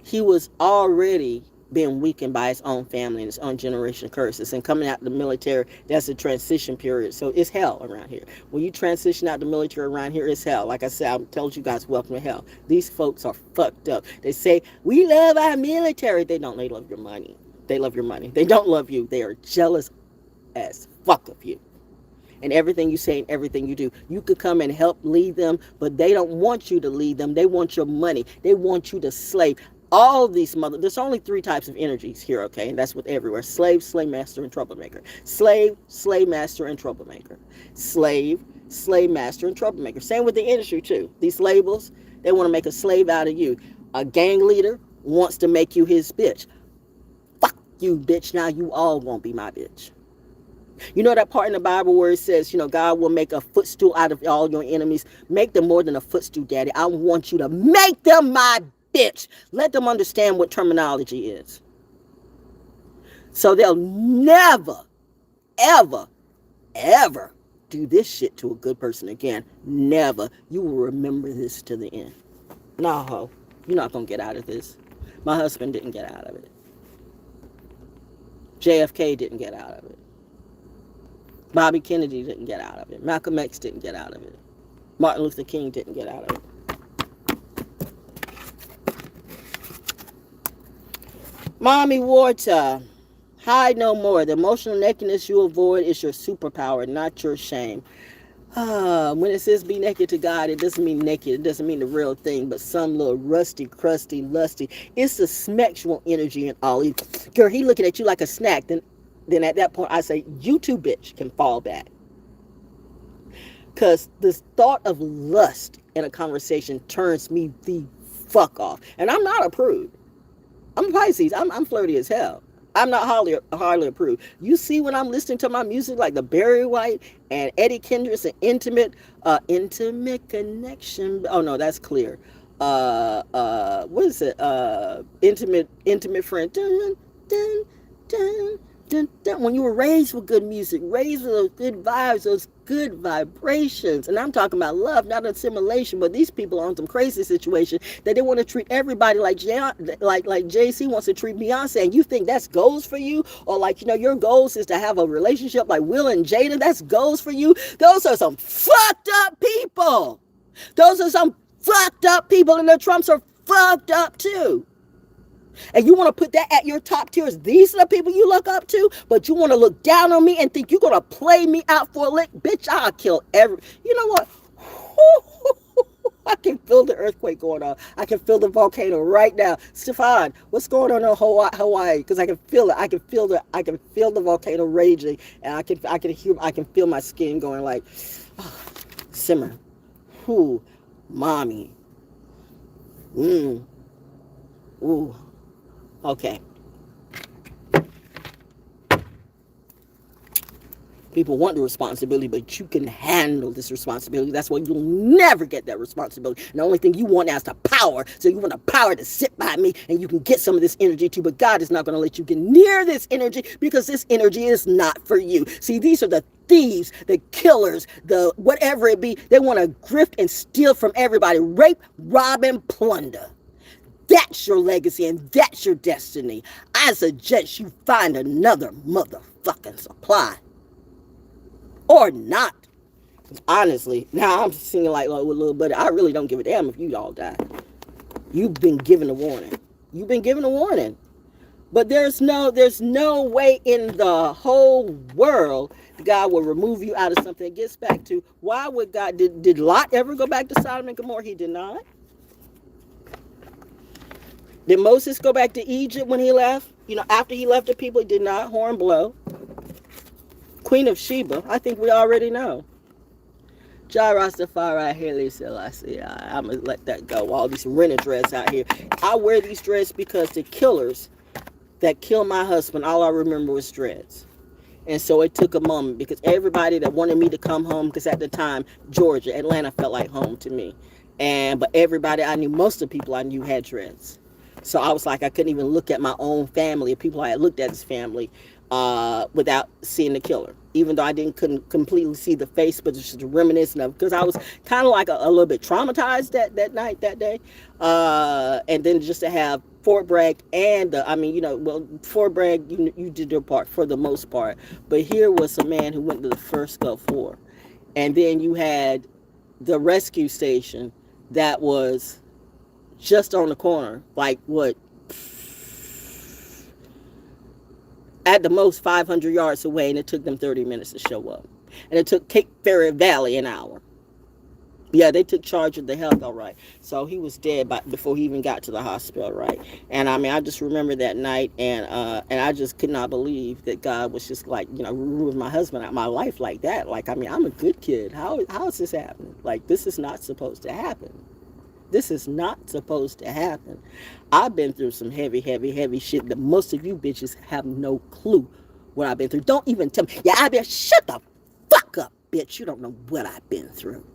S1: He was already being weakened by his own family and his own generation curses, and coming out of the military, that's a transition period. So it's hell around here. When you transition out the military around here, it's hell. Like I said, I'm telling you guys, welcome to hell. These folks are fucked up. They say, we love our military. They don't. They love your money. They don't love you. They are jealous as fuck of you. And everything you say and everything you do. You could come and help lead them, but they don't want you to lead them. They want your money. They want you to slave. All these there's only 3 types of energies here, okay? And that's with everywhere. Slave, slave master, and troublemaker. Slave, slave master, and troublemaker. Slave, slave master, and troublemaker. Same with the industry, too. These labels, they want to make a slave out of you. A gang leader wants to make you his bitch. Fuck you, bitch. Now you all won't be my bitch. You know that part in the Bible where it says, God will make a footstool out of all your enemies. Make them more than a footstool, Daddy. I want you to make them my bitch. Let them understand what terminology is. So they'll never, ever, ever do this shit to a good person again. Never. You will remember this to the end. No, ho. You're not going to get out of this. My husband didn't get out of it. JFK didn't get out of it. Bobby Kennedy didn't get out of it. Malcolm X didn't get out of it. Martin Luther King didn't get out of it. Mommy Water, hide no more. The emotional nakedness you avoid is your superpower, not your shame. When it says be naked to God, it doesn't mean naked. It doesn't mean the real thing, but some little rusty, crusty, lusty. It's the sexual energy in all. Girl, he looking at you like a snack. Then at that point, I say, you too, bitch, can fall back. Because this thought of lust in a conversation turns me the fuck off. And I'm not a prude. I'm Pisces. I'm flirty as hell. I'm not hardly approved. You see when I'm listening to my music like the Barry White and Eddie Kendricks and intimate connection. Oh no, that's clear. What is it? Intimate friend. Dun, dun, dun, dun, dun. When you were raised with good music, raised with those good vibes, those good vibrations, and I'm talking about love, not assimilation. But these people are on some crazy situation that they want to treat everybody like JC wants to treat Beyonce, and you think that's goals for you, or like your goals is to have a relationship like Will and Jada. That's goals for you. Those are some fucked up people. Those are some fucked up people, and the Trumps are fucked up too. And you want to put that at your top tiers. These are the people you look up to, but you want to look down on me and think you're going to play me out for a lick? Bitch, I'll kill every... You know what? I can feel the earthquake going on. I can feel the volcano right now. Stefan, what's going on in Hawaii? Because I can feel it. I can feel the volcano raging, and I can feel my skin going like, oh, simmer. Ooh, mommy. Ooh. Okay. People want the responsibility, but you can handle this responsibility. That's why you'll never get that responsibility. And the only thing you want now is the power. So you want the power to sit by me, and you can get some of this energy too. But God is not going to let you get near this energy, because this energy is not for you. See, these are the thieves, the killers, the whatever it be. They want to grift and steal from everybody. Rape, rob, and plunder. That's your legacy, and that's your destiny. I suggest you find another motherfucking supply. Or not. Honestly, now I'm singing like with a little buddy. I really don't give a damn if you all die. You've been given a warning. You've been given a warning. But there's no way in the whole world God will remove you out of something. It gets back to, why would God, did Lot ever go back to Sodom and Gomorrah? He did not. Did Moses go back to Egypt when he left? After he left the people, he did not. Horn blow. Queen of Sheba, I think we already know. Jah Rastafari, Haile Selassie. I'm going to let that go. All these rented dreads out here. I wear these dreads because the killers that killed my husband, all I remember was dreads. And so it took a moment, because everybody that wanted me to come home, because at the time, Georgia, Atlanta felt like home to me. But everybody I knew, most of the people I knew had dreads. So I was like, I couldn't even look at my own family, or people I had looked at as family, without seeing the killer. Even though couldn't completely see the face, but just reminiscent of, because I was kind of like a little bit traumatized that day. And then just to have Fort Bragg and Fort Bragg, you did your part for the most part. But here was a man who went to the first Gulf War. And then you had the rescue station that was just on the corner, like what, at the most 500 yards away, and it took them 30 minutes to show up. And it took Cape Ferret Valley an hour. Yeah, they took charge of the health, all right. So he was dead before he even got to the hospital, right? And I just remember that night, and I just could not believe that God was just like, removing my husband out of my life like that. Like, I'm a good kid. How is this happening? Like, this is not supposed to happen. This is not supposed to happen. I've been through some heavy shit that most of you bitches have no clue what I've been through. Don't even tell me. Yeah, shut the fuck up, bitch. You don't know what I've been through.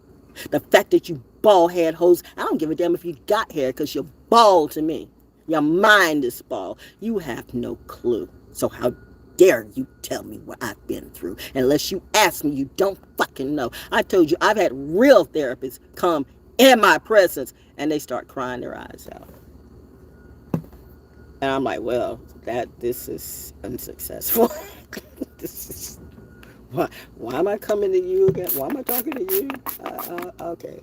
S1: The fact that you bald head hoes, I don't give a damn if you got hair, because you're bald to me. Your mind is bald. You have no clue. So how dare you tell me what I've been through? Unless you ask me, you don't fucking know. I told you, I've had real therapists come in my presence, and they start crying their eyes out. And I'm like, well, this is unsuccessful. Why am I coming to you again? Why am I talking to you? Okay.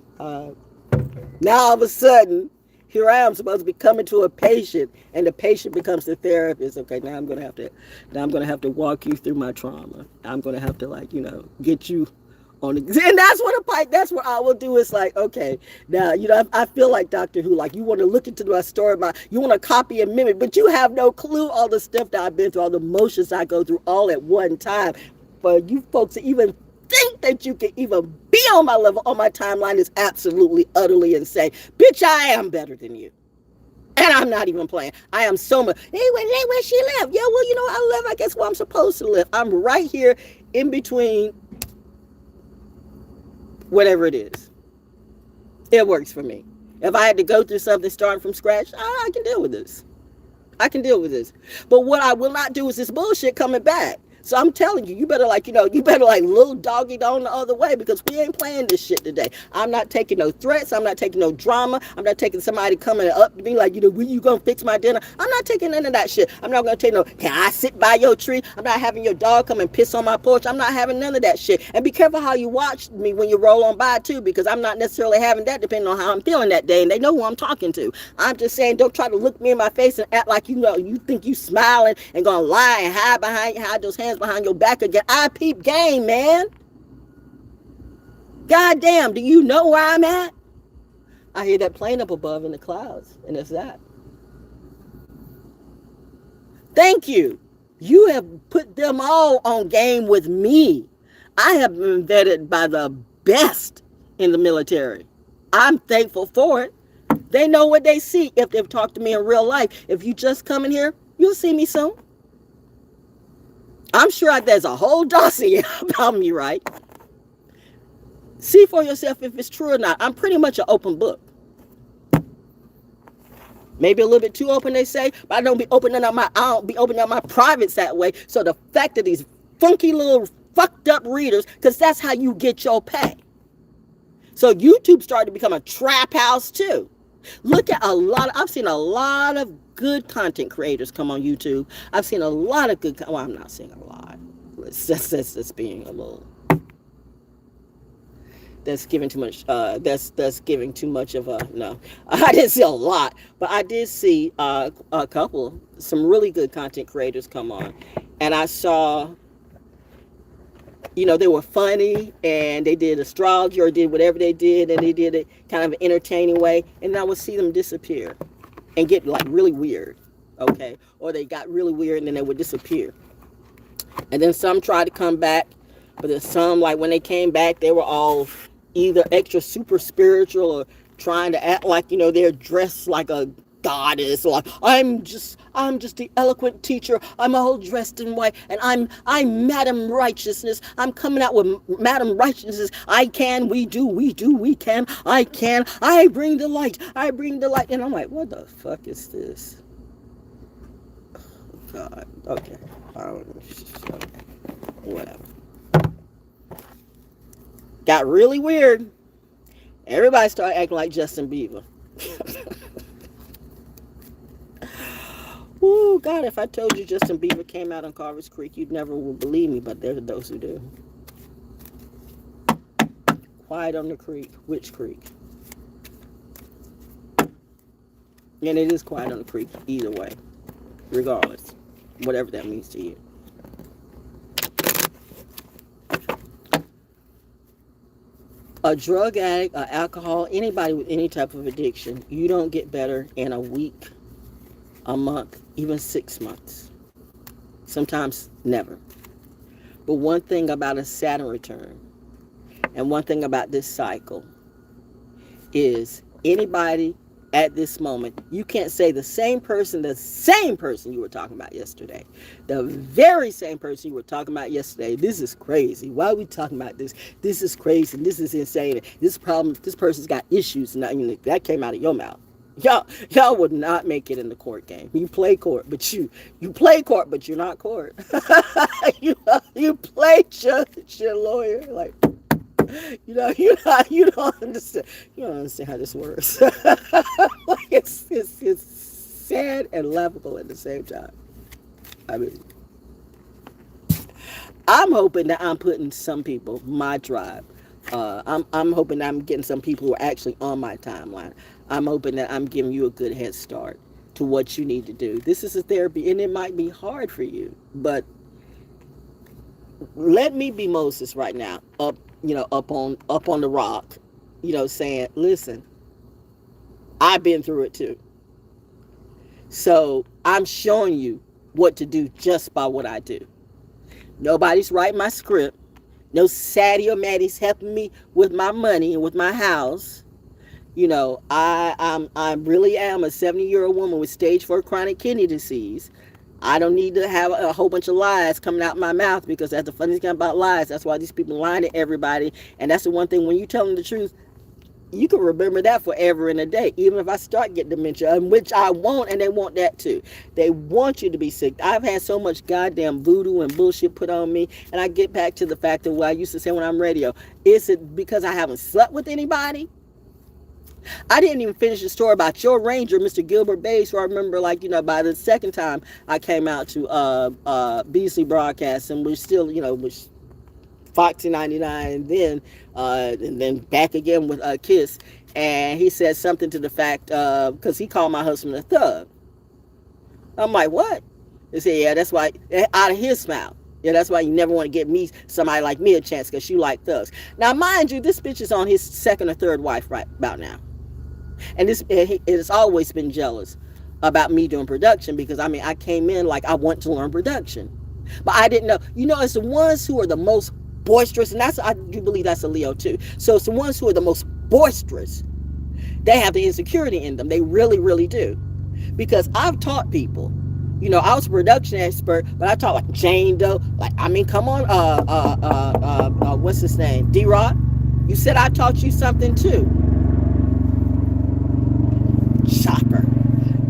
S1: Now all of a sudden, here I am supposed to be coming to a patient, and the patient becomes the therapist. Okay, now I'm gonna have to walk you through my trauma. I'm gonna have to get you on the, and that's what I will do. Is like, okay, now I feel like Doctor Who, like you want to look into my story, you want to copy and mimic, but you have no clue all the stuff that I've been through, all the emotions I go through all at one time. For you folks to even think that you can even be on my level, on my timeline, is absolutely, utterly insane. Bitch, I am better than you. And I'm not even playing. I am so much. Hey, where she live? Yeah, well, you know, I live, I guess, where I'm supposed to live. I'm right here in between whatever it is. It works for me. If I had to go through something starting from scratch, I can deal with this. I can deal with this. But what I will not do is this bullshit coming back. So I'm telling you, you better like little doggy on the other way, because we ain't playing this shit today. I'm not taking no threats. I'm not taking no drama. I'm not taking somebody coming up to me like, when you gonna fix my dinner? I'm not taking none of that shit. I'm not gonna take no, can I sit by your tree? I'm not having your dog come and piss on my porch. I'm not having none of that shit. And be careful how you watch me when you roll on by too, because I'm not necessarily having that depending on how I'm feeling that day. And they know who I'm talking to. I'm just saying, don't try to look me in my face and act like you think you smiling and gonna lie and hide those hands behind your back again. I peep game, man. God damn, do you know where I'm at? I hear that plane up above in the clouds, and it's that. Thank you. You have put them all on game with me. I have been vetted by the best in the military. I'm thankful for it. They know what they see if they've talked to me in real life. If you just come in here, you'll see me soon. I'm sure there's a whole dossier about me, right? See for yourself if it's true or not. I'm pretty much an open book. Maybe a little bit too open, they say, but I don't be opening up my privates that way. So the fact that these funky little fucked up readers, because that's how you get your pay. So YouTube started to become a trap house too. Look at I've seen a lot of good content creators come on YouTube. I've seen a lot of good, well, I'm not saying a lot. That's being a little, that's giving too much, that's giving too much of a, no. I didn't see a lot, but I did see some really good content creators come on. And I saw, they were funny and they did astrology or did whatever they did, and they did it kind of an entertaining way, and I would see them disappear and get like really weird, okay? Or they got really weird and then they would disappear. And then some tried to come back, but then some, like when they came back, they were all either extra super spiritual or trying to act like, they're dressed like a goddess, or I'm just the eloquent teacher. I'm all dressed in white, and I'm Madam Righteousness. I'm coming out with Madam Righteousness. I can, we do, we can, I can, I bring the light. And I'm like, what the fuck is this? Oh, God. Okay. Whatever. Got really weird. Everybody started acting like Justin Bieber. Oh, God, if I told you Justin Bieber came out on Carver's Creek, you'd never would believe me, but there are those who do. Quiet on the creek. Which creek? And it is quiet on the creek either way, regardless, whatever that means to you. A drug addict, an alcohol, anybody with any type of addiction, you don't get better in a week, a month, even 6 months. Sometimes never. But one thing about a Saturn return, and one thing about this cycle, is anybody at this moment, you can't say the same person you were talking about yesterday, the very same person you were talking about yesterday, this is crazy. Why are we talking about this? This is crazy. This is insane. This problem, this person's got issues. And that came out of your mouth. Y'all would not make it in the court game. You play court, but you play court, but you're not court. you play judge and lawyer, like, you don't understand. You don't understand how this works. Like it's sad and laughable at the same time. I mean, I'm hoping that I'm putting some people, my tribe. I'm hoping that I'm getting some people who are actually on my timeline. I'm hoping that I'm giving you a good head start to what you need to do. This is a therapy, and it might be hard for you, but let me be Moses right now, up on the rock, saying, listen, I've been through it too. So I'm showing you what to do just by what I do. Nobody's writing my script. No Sadie or Maddie's helping me with my money and with my house. You know, I really am a 70-year-old woman with stage 4 chronic kidney disease. I don't need to have a whole bunch of lies coming out my mouth, because that's the funniest thing about lies. That's why these people lying to everybody. And that's the one thing, when you tell them the truth, you can remember that forever and a day. Even if I start getting dementia, which I won't, and they want that too. They want you to be sick. I've had so much goddamn voodoo and bullshit put on me. And I get back to the fact of what I used to say when I'm radio. Is it because I haven't slept with anybody? I didn't even finish the story about your ranger, Mr. Gilbert Bass, who I remember, like, you know, by the second time I came out to Beasley Broadcast, and we're still, you know, was Foxy 99, and then back again with Kiss. And he said something to the fact, because he called my husband a thug. I'm like, what? He said, yeah, that's why, out of his mouth. Yeah, that's why you never want to give me, somebody like me, a chance, because you like thugs. Now, mind you, this bitch is on his second or third wife right about now. And it has always been jealous about me doing production, because, I mean, I came in like I want to learn production. But I didn't know. You know, it's the ones who are the most boisterous, and I do believe that's a Leo too. So it's the ones who are the most boisterous. They have the insecurity in them. They really, really do. Because I've taught people. You know, I was a production expert, but I taught like Jane Doe. Like, I mean, come on, what's his name? D-Rock? You said I taught you something too. Chopper.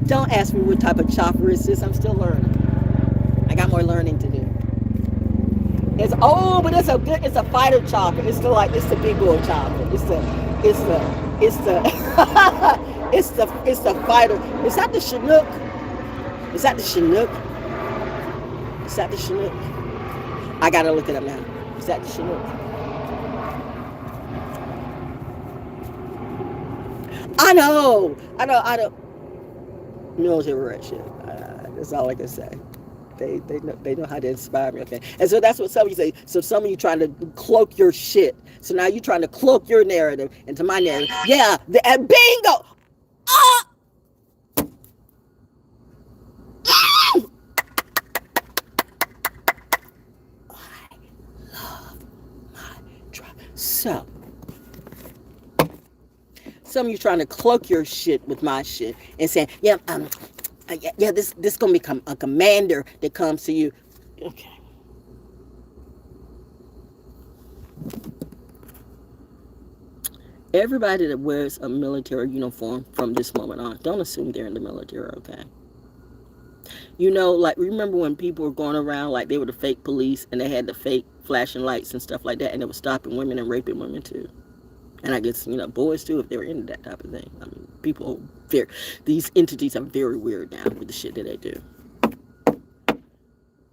S1: Don't ask me what type of chopper is this. I'm still learning. I got more learning to do. But it's a fighter chopper. It's the big boy chopper. It's the fighter. Is that the Chinook? Is that the Chinook? Is that the Chinook? I gotta look it up now. Is that the Chinook? I know. Military red shit. That's all I can say. They know how to inspire me, okay? And so that's what some of you say. So some of you trying to cloak your shit. So now you're trying to cloak your narrative into my narrative. Yeah, and bingo! Ah! I love my tribe. So some of you trying to cloak your shit with my shit and saying, yeah, this gonna become a commander that comes to you. Okay. Everybody that wears a military uniform from this moment on, don't assume they're in the military, okay? You know, like, remember when people were going around like they were the fake police and they had the fake flashing lights and stuff like that, and they were stopping women and raping women too? And I guess, you know, boys too, if they were into that type of thing. I mean, these entities are very weird now with the shit that they do.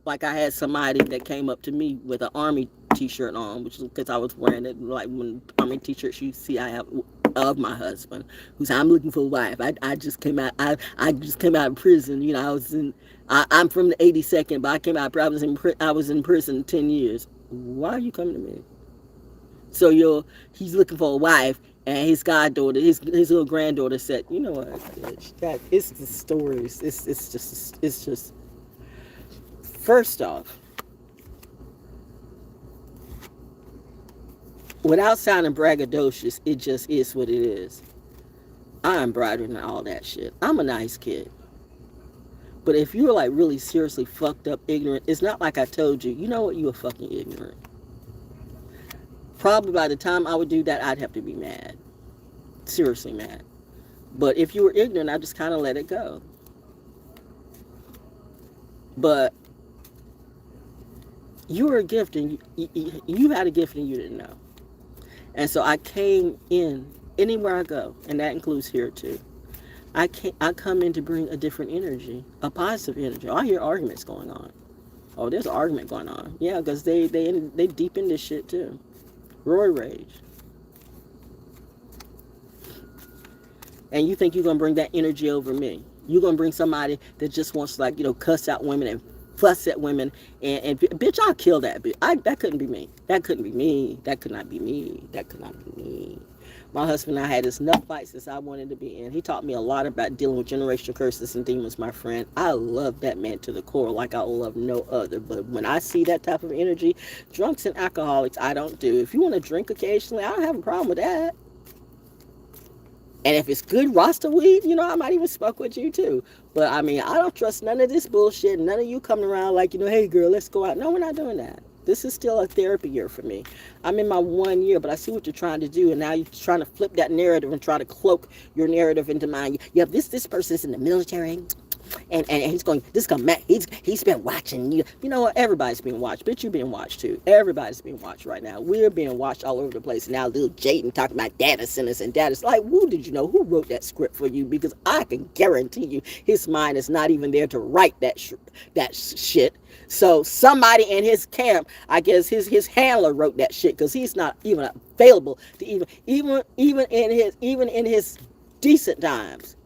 S1: Like, I had somebody that came up to me with an army t-shirt on, which is because I was wearing it, like when army t-shirts you see I have of my husband, who's I'm looking for a wife. I just came out. I just came out of prison. You know, I'm from the 82nd, but I came out. I was in prison 10 years. Why are you coming to me? So he's looking for a wife, and his goddaughter, his little granddaughter said, you know what? It's the stories. It's just. First off, without sounding braggadocious, it just is what it is. I'm brighter than all that shit. I'm a nice kid. But if you're like really seriously fucked up ignorant, it's not like I told you, you know what, you were fucking ignorant. Probably by the time I would do that, I'd have to be mad. Seriously mad. But if you were ignorant, I just kind of let it go. But you were a gift, and you had a gift and you didn't know. And so I came in anywhere I go, and that includes here too. I come in to bring a different energy, a positive energy. I hear arguments going on. Oh, there's an argument going on. Yeah, because they deep in this shit too. Roy rage. And you think you're going to bring that energy over me. You're going to bring somebody that just wants to, like, you know, cuss out women and fuss at women. And bitch, I'll kill that bitch. That couldn't be me. That couldn't be me. That could not be me. That could not be me. My husband and I had this enough fights since I wanted to be in. He taught me a lot about dealing with generational curses and demons, my friend. I love that man to the core like I love no other. But when I see that type of energy, drunks and alcoholics, I don't do. If you want to drink occasionally, I don't have a problem with that. And if it's good Rasta weed, you know, I might even smoke with you too. But I mean, I don't trust none of this bullshit. None of you coming around like, you know, hey girl, let's go out. No, we're not doing that. This is still a therapy year for me. I'm in my 1 year, but I see what you're trying to do, and now you're trying to flip that narrative and try to cloak your narrative into mine. Yeah, this person's in the military, and he's going, this guy Matt, he's been watching you. You know what? Everybody's being watched. Bitch, you're being watched too. Everybody's being watched right now. We're being watched all over the place. Now little Jaden talking about data centers and data. Like, who did you know? Who wrote that script for you? Because I can guarantee you, his mind is not even there to write that shit. So somebody in his camp, I guess his handler wrote that shit, because he's not even available to even in his decent times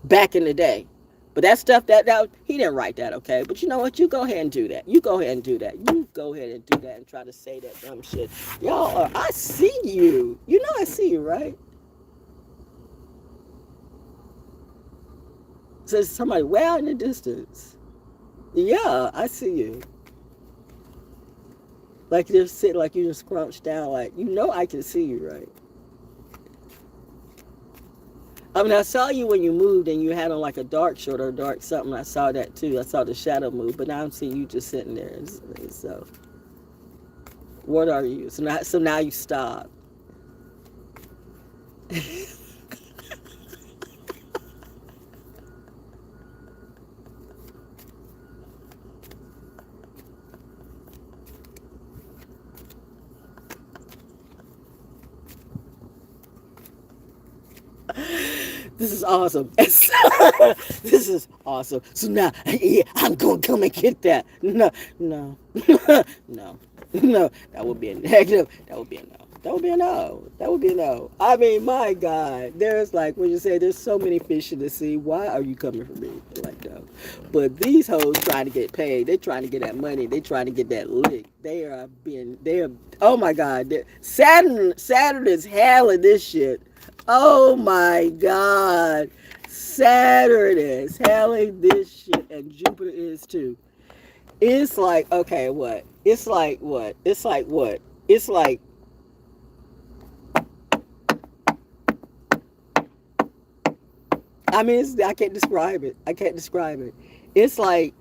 S1: back in the day. But that stuff that he didn't write that, okay? But you know what? You go ahead and do that. You go ahead and do that. You go ahead and do that and try to say that dumb shit. Y'all are, I see you. You know I see you, right? Says somebody well in the distance. Yeah, I see you. Like you just sit, like you just crouched down, like, you know I can see you, right? I mean, I saw you when you moved and you had on like a dark shirt or a dark something. I saw that too. I saw the shadow move, but now I'm seeing you just sitting there. So, what are you? So now you stop. This is awesome. This is awesome. So now, yeah, I'm going to come and get that. No. No. That would be a negative. That would be a no. That would be a no. That would be a no. I mean, my God. There's like, when you say there's so many fish in the sea, why are you coming for me? Like, no. But these hoes trying to get paid. They're trying to get that money. They're trying to get that lick. They are, oh my God. Saturn is handling this shit. Oh my God. Saturn is handling this shit, and Jupiter is too. It's like, okay, what? It's like what? It's like what? It's like, I mean, I can't describe it. I can't describe it. It's like,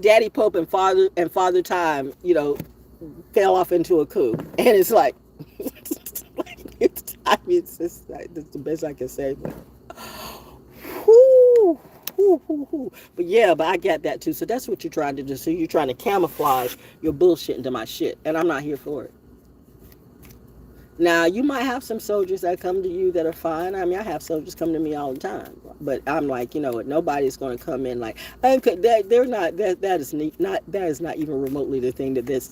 S1: Daddy Pope and Father Time, you know, fell off into a coup, and it's like, I mean, that's the best I can say. But, whoo, whoo, whoo, whoo. But yeah, but I get that too. So that's what you're trying to do. So you're trying to camouflage your bullshit into my shit, and I'm not here for it. Now, you might have some soldiers that come to you that are fine. I mean, I have soldiers come to me all the time. But I'm like, you know what? Nobody's going to come in like, they're not, that is not even remotely the thing that is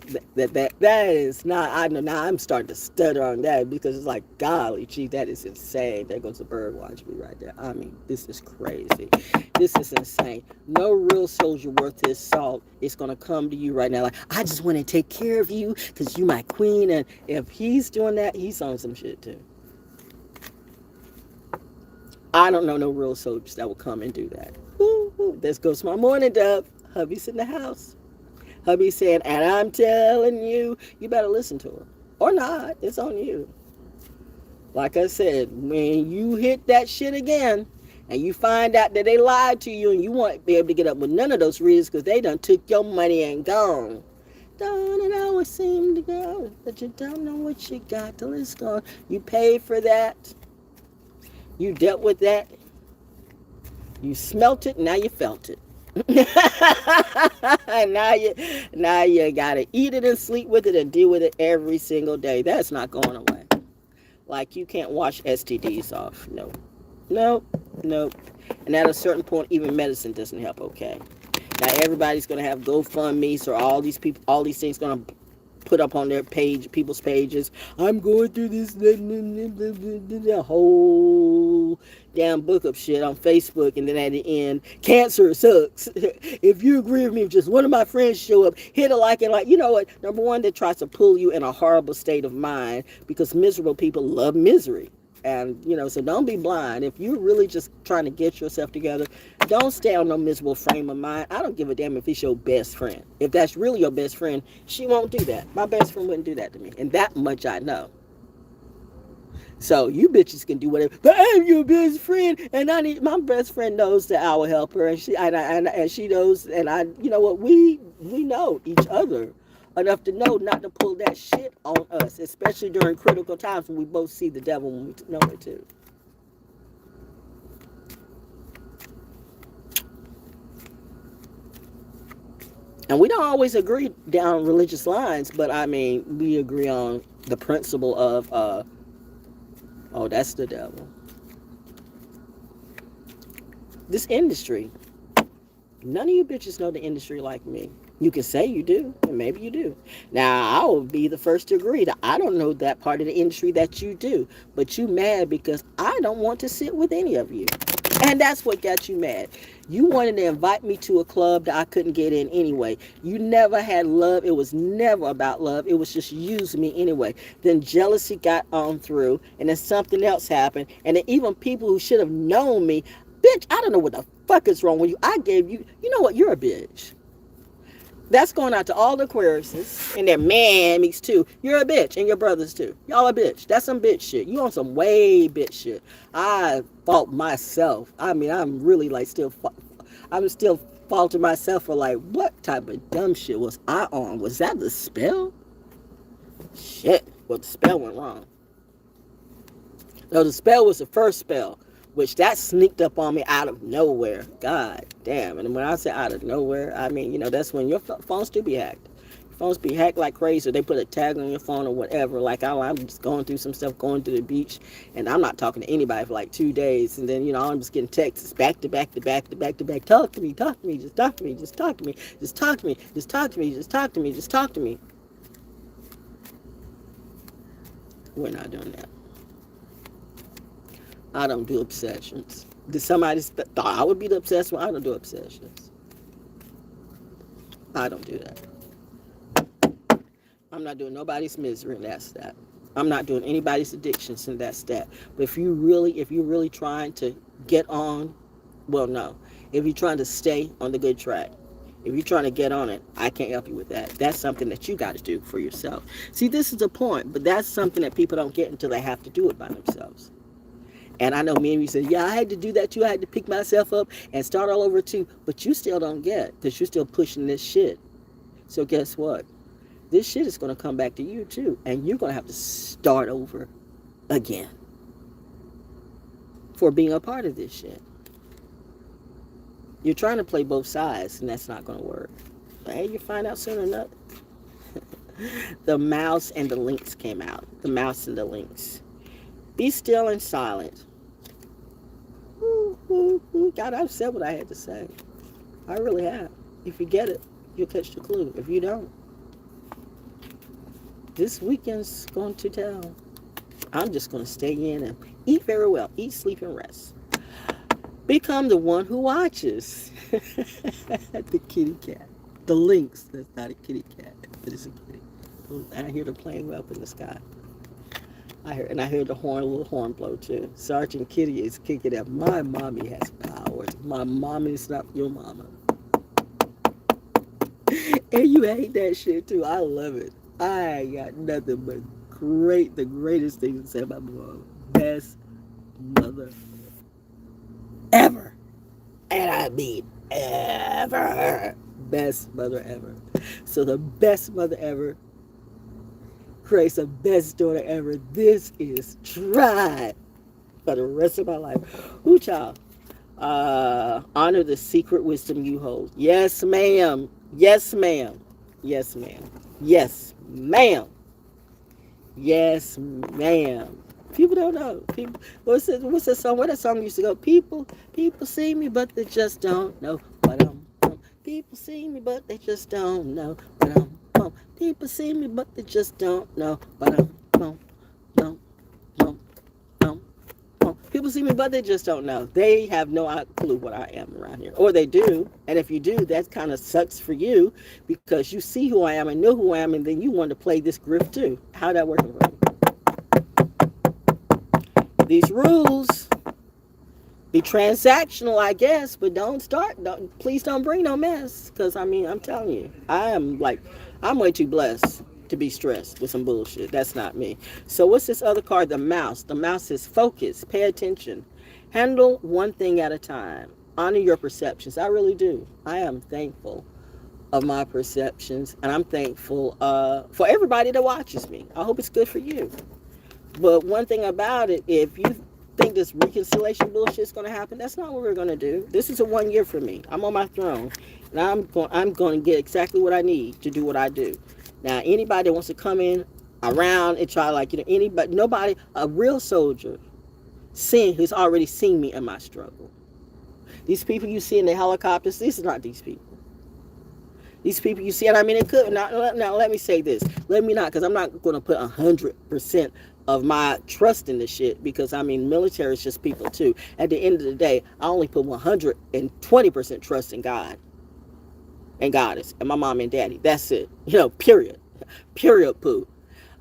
S1: not, I know now I'm starting to stutter on that, because it's like, golly, gee, that is insane. There goes the bird watch me right there. I mean, this is crazy. This is insane. No real soldier worth his salt is going to come to you right now like, I just want to take care of you because you my queen. And if he's doing that, he's on some shit too. I don't know no real soldiers that will come and do that. Ooh, this goes my morning dove. Hubby's in the house. Hubby's saying, and I'm telling you, you better listen to her. Or not. It's on you. Like I said, when you hit that shit again, and you find out that they lied to you, and you won't be able to get up with none of those reasons because they done took your money and gone. Don't know it seemed to go, but you don't know what you got till it's gone. You paid for that. You dealt with that. You smelt it, now you felt it. now you gotta eat it and sleep with it and deal with it every single day. That's not going away. Like, you can't wash STDs off. Nope. And at a certain point, even medicine doesn't help, okay? Now, everybody's going to have GoFundMe, or all these things going to put up on their people's pages. I'm going through this whole damn book of shit on Facebook, and then at the end, cancer sucks. If you agree with me, if just one of my friends show up, hit a like, and like, you know what? Number one, that tries to pull you in a horrible state of mind, because miserable people love misery. And, you know, so don't be blind. If you're really just trying to get yourself together, Don't stay on no miserable frame of mind. I don't give a damn if it's your best friend. If that's really your best friend, she won't do that. My best friend wouldn't do that to me. And that much I know. So you bitches can do whatever. But I'm your best friend, and I need my best friend knows that I will help her, and she knows, and I, you know what, we know each other enough to know not to pull that shit on us, especially during critical times when we both see the devil when we know it too. And we don't always agree down religious lines, but I mean, we agree on the principle of, oh, that's the devil. This industry, none of you bitches know the industry like me. You can say you do, and maybe you do. Now, I will be the first to agree that I don't know that part of the industry that you do, but you mad because I don't want to sit with any of you. And that's what got you mad. You wanted to invite me to a club that I couldn't get in anyway. You never had love. It was never about love. It was just using me anyway. Then jealousy got on through, and then something else happened. And then even people who should have known me, bitch, I don't know what the fuck is wrong with you. I gave you, you know what, you're a bitch. That's going out to all the Aquariuses and their mammies too. You're a bitch, and your brothers too. Y'all a bitch. That's some bitch shit. You on some way bitch shit. I fault myself. I mean, I'm really like I'm still faulting myself for like, what type of dumb shit was I on? Was that the spell? Shit. Well, the spell went wrong. No, the spell was the first spell, which that sneaked up on me out of nowhere. God damn. And when I say out of nowhere, I mean, you know, that's when your phones do be hacked. Phones be hacked like crazy. They put a tag on your phone or whatever. Like, I'm just going through some stuff, going to the beach, and I'm not talking to anybody for like 2 days. And then, you know, I'm just getting texts back to back to back to back to back. Talk to me, talk to me, just talk to me, just talk to me, just talk to me, just talk to me, just talk to me, just talk to me. We're not doing that. I don't do obsessions. Did somebody thought I would be the obsessed one? I don't do obsessions. I don't do that. I'm not doing nobody's misery, and that's that. I'm not doing anybody's addictions, and that's that. But if you're really trying to get on, well, no. If you're trying to stay on the good track, if you're trying to get on it, I can't help you with that. That's something that you got to do for yourself. See, this is the point, but that's something that people don't get until they have to do it by themselves. And I know me and you said, yeah, I had to do that too. I had to pick myself up and start all over too. But you still don't get, because you're still pushing this shit. So guess what? This shit is going to come back to you too. And you're going to have to start over again for being a part of this shit. You're trying to play both sides, and that's not going to work. But hey, you find out soon enough. The mouse and the lynx came out. The mouse and the lynx. Be still and silent. God, I've said what I had to say. I really have. If you get it, you'll catch the clue. If you don't, this weekend's going to tell. I'm just going to stay in and eat very well. Eat, sleep, and rest. Become the one who watches. The kitty cat. The lynx. That's not a kitty cat. It is a kitty. I hear the plane up in the sky. I hear the little horn blow too. Sergeant Kitty is kicking up. My mommy has powers. My mommy is not your mama. And you hate that shit too. I love it. I got nothing but the greatest thing to say about my mom. Best mother ever. And I mean ever. Best mother ever. So the best mother ever creates the best daughter ever. This is tried for the rest of my life. Ooh, child. Honor the secret wisdom you hold. Yes, ma'am. Yes, ma'am. Yes, ma'am. Yes, ma'am. Yes, ma'am. People don't know. People. What's that song? Where that song used to go? People see me, but they just don't know. People see me, but they just don't know. People see me, but they just don't know. People see me, but they just don't know. They have no clue what I am around here. Or they do. And if you do, that kind of sucks for you, because you see who I am and know who I am, and then you want to play this grift too. How that working for you? These rules Be transactional, I guess, but please don't bring no mess. Because, I mean, I'm telling you, I'm way too blessed to be stressed with some bullshit. That's not me. So what's this other card? The mouse. The mouse is focus. Pay attention. Handle one thing at a time. Honor your perceptions. I really do. I am thankful of my perceptions, and I'm thankful for everybody that watches me. I hope it's good for you. But one thing about it, if you think this reconciliation bullshit is going to happen, that's not what we're going to do. This is a 1 year for me. I'm on my throne, and I'm going to get exactly what I need to do what I do. Now, anybody that wants to come in around and try, like, nobody, a real soldier, who's already seen me in my struggle. These people you see in the helicopters, these are not these people. These people you see, and I mean, it could, now let me say this. Let me not, because I'm not going to put 100% of my trust in this shit, because, I mean, military is just people too. At the end of the day, I only put 120% trust in God and Goddess and my mom and daddy. That's it. Period. Period, poo.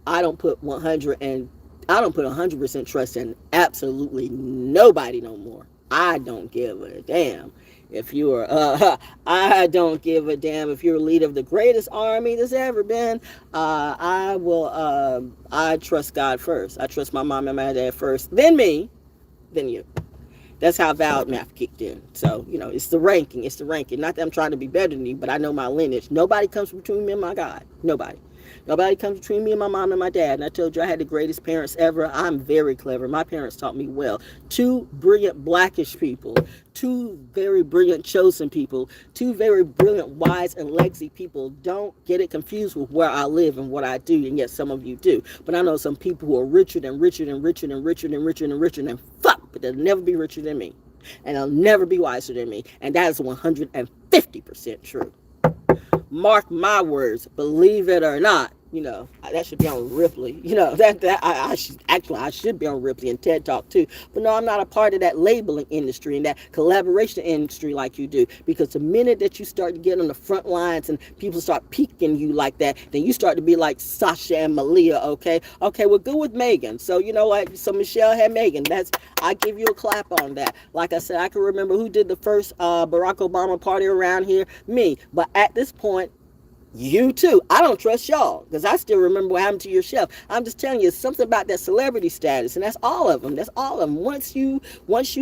S1: I don't put 100% trust in absolutely nobody no more. I don't give a damn if you're I don't give a damn if you're a leader of the greatest army there's ever been. I trust God first. I trust my mom and my dad first, then me, then you. That's how Val math kicked in. So, it's the ranking. Not that I'm trying to be better than you, but I know my lineage. Nobody comes between me and my God. Nobody comes between me and my mom and my dad. And I told you I had the greatest parents ever. I'm very clever. My parents taught me well. 2 brilliant blackish people. 2 very brilliant chosen people. 2 very brilliant wise and legacy people. Don't get it confused with where I live and what I do. And yet some of you do. But I know some people who are richer than fuck. But they'll never be richer than me. And they'll never be wiser than me. And that is 150% true. Mark my words, believe it or not. That should be on Ripley. I should be on Ripley and TED Talk too. But no, I'm not a part of that labeling industry and that collaboration industry like you do. Because the minute that you start to get on the front lines and people start peeking you like that, then you start to be like Sasha and Malia. Okay, we're good with Megan. So so Michelle had Megan. I give you a clap on that. Like I said, I can remember who did the first Barack Obama party around here. Me. But at this point, you too. I don't trust y'all because I still remember what happened to your chef. I'm just telling you, it's something about that celebrity status, and that's all of them. Once you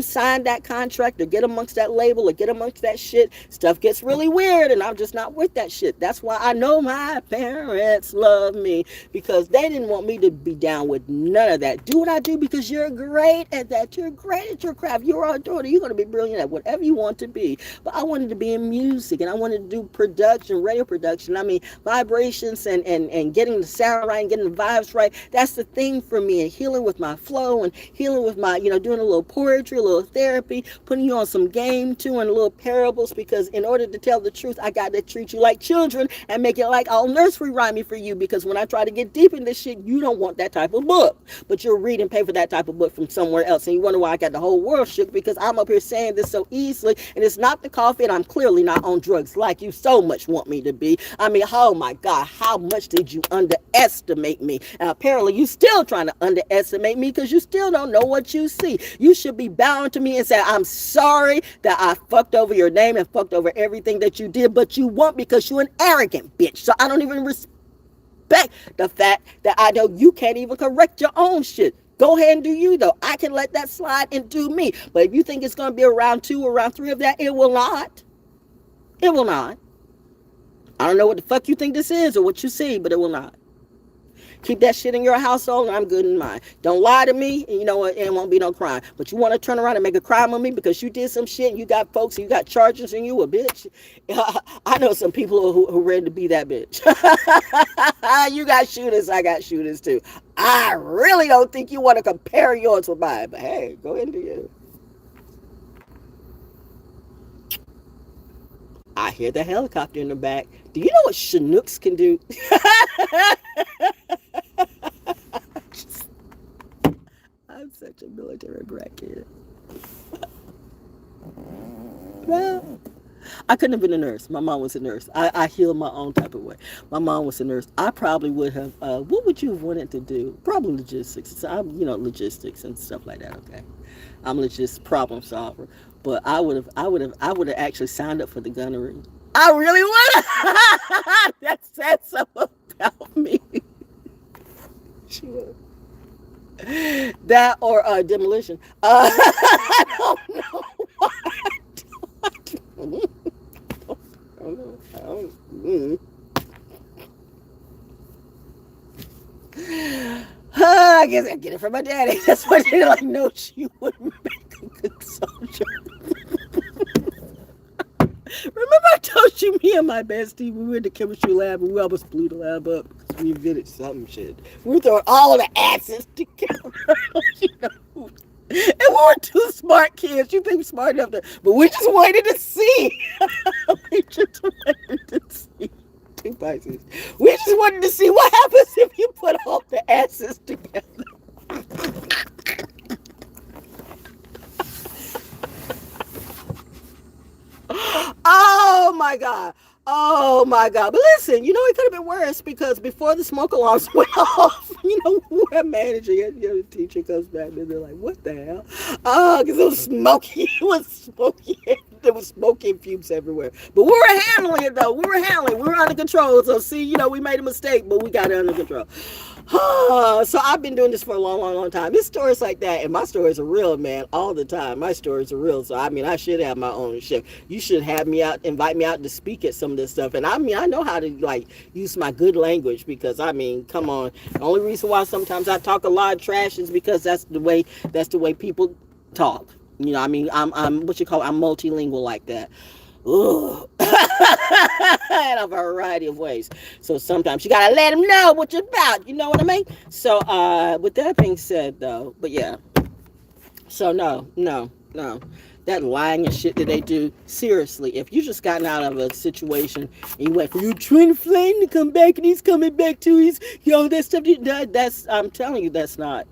S1: sign that contract or get amongst that label or get amongst that shit, stuff gets really weird, and I'm just not with that shit. That's why I know my parents love me, because they didn't want me to be down with none of that. Do what I do because you're great at that. You're great at your craft. You're our daughter. You're going to be brilliant at whatever you want to be. But I wanted to be in music, and I wanted to do production, radio production. I mean, vibrations and getting the sound right and getting the vibes right. That's the thing for me. And healing with my flow and healing with my, doing a little poetry, a little therapy, putting you on some game too and little parables, because in order to tell the truth, I got to treat you like children and make it like all nursery rhyming for you, because when I try to get deep in this shit, you don't want that type of book. But you'll read and pay for that type of book from somewhere else. And you wonder why I got the whole world shook, because I'm up here saying this so easily, and it's not the coffee, and I'm clearly not on drugs like you so much want me to be. I mean, oh my God, how much did you underestimate me? And apparently you still trying to underestimate me because you still don't know what you see. You should be bowing to me and say, I'm sorry that I fucked over your name and fucked over everything that you did, but you won't, because you're an arrogant bitch. So I don't even respect the fact that I know you can't even correct your own shit. Go ahead and do you, though. I can let that slide and do me. But if you think it's going to be around 2 or around 3 of that, it will not. It will not. I don't know what the fuck you think this is or what you see, but it will not. Keep that shit in your household, and I'm good in mine. Don't lie to me, and it won't be no crime. But you want to turn around and make a crime on me because you did some shit, and you got folks, and you got charges, and you a bitch. I know some people who are ready to be that bitch. You got shooters, I got shooters too. I really don't think you want to compare yours with mine, but hey, go ahead and do you. I hear the helicopter in the back. Do you know what Chinooks can do? I'm such a military brat kid. No. I couldn't have been a nurse. My mom was a nurse. I healed my own type of way. My mom was a nurse. I probably would have. What would you have wanted to do? Probably logistics. I'm, logistics and stuff like that. Okay, I'm a just problem solver. But I would have actually signed up for the gunnery. I really would have. That said something about me. She would. That or demolition. I don't know why. I don't know. I guess I get it from my daddy. That's why they're like, no, she wouldn't make a good soldier. Remember I told you, me and my bestie, we were in the chemistry lab and we almost blew the lab up because we invented some shit. We were throwing all the acids together. And we were two smart kids. You think we're smart enough to, but we just wanted to see. We just wanted to see. Two Pisces. We just wanted to see what happens if you put all the acids together. Oh my God. Oh my God. But listen, it could have been worse because before the smoke alarms went off, we're managing it. The teacher comes back and they're like, what the hell? Oh, because it was smoky. It was smoky. There was smoking fumes everywhere. But we were handling it though. We were under control. So see, we made a mistake, but we got it under control. So I've been doing this for a long, long, long time. This story's like that, and my stories are real, man, all the time. My stories are real, so I should have my own shit. You should have me out, invite me out to speak at some of this stuff. And I know how to use my good language because come on. The only reason why sometimes I talk a lot of trash is because that's the way people talk. I'm I'm multilingual like that. Ugh. In a variety of ways. So sometimes you gotta let them know what you're about. You know what I mean? So with that being said, though, but yeah. So no. That lying and shit that they do. Seriously, if you just gotten out of a situation and you wait for your twin flame to come back and he's coming back to his, that stuff. That's I'm telling you, that's not.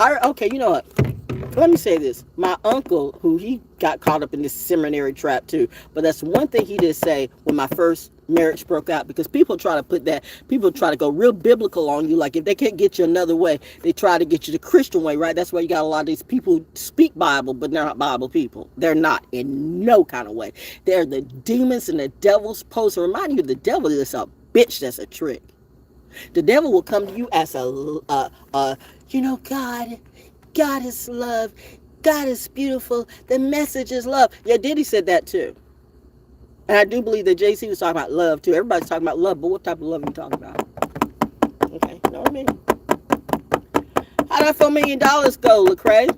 S1: Okay, you know what? Let me say this. My uncle, who he got caught up in this seminary trap too, but that's one thing he did say when my first marriage broke out, because people try to go real biblical on you. Like if they can't get you another way, they try to get you the Christian way, right? That's why you got a lot of these people who speak Bible, but they're not Bible people. They're not in no kind of way. They're the demons and the devil's pose. To remind you, the devil is a bitch. That's a trick. The devil will come to you as God is love. God is beautiful. The message is love. Yeah, Diddy said that too. And I do believe that JC was talking about love too. Everybody's talking about love, but what type of love are you talking about? Okay, you know what I mean? How did that $4 million go, Lecrae?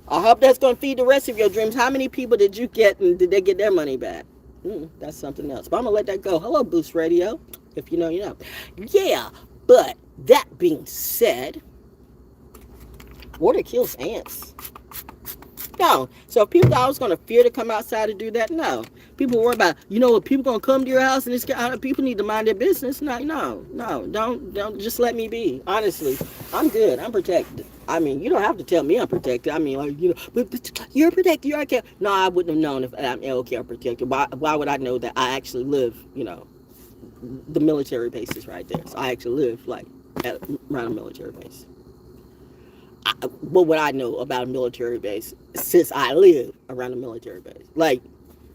S1: I hope that's going to feed the rest of your dreams. How many people did you get and did they get their money back? That's something else. But I'm going to let that go. Hello, Boost Radio. If you know, you know. Yeah, but that being said, water kills ants. No. So if people thought I was going to fear to come outside to do that, no. People worry about, people going to come to your house and people need to mind their business. No. Don't just let me be. Honestly, I'm good. I'm protected. You don't have to tell me I'm protected. But you're protected. You're okay. No, I wouldn't have known if I'm okay or protected. Why would I know that I actually live, the military base is right there. So I actually live around a military base. What would I know about a military base since I live around a military base?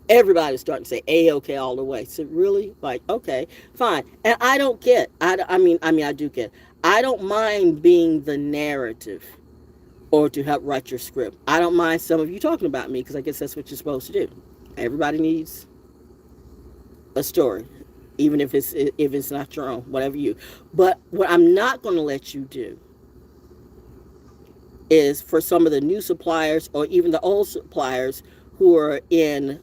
S1: Everybody's starting to say A-OK all the way. So really? Okay, fine. And I don't get, I do get, I don't mind being the narrative or to help write your script. I don't mind some of you talking about me because I guess that's what you're supposed to do. Everybody needs a story, even if it's not your own, whatever you. But what I'm not going to let you do is for some of the new suppliers or even the old suppliers who are in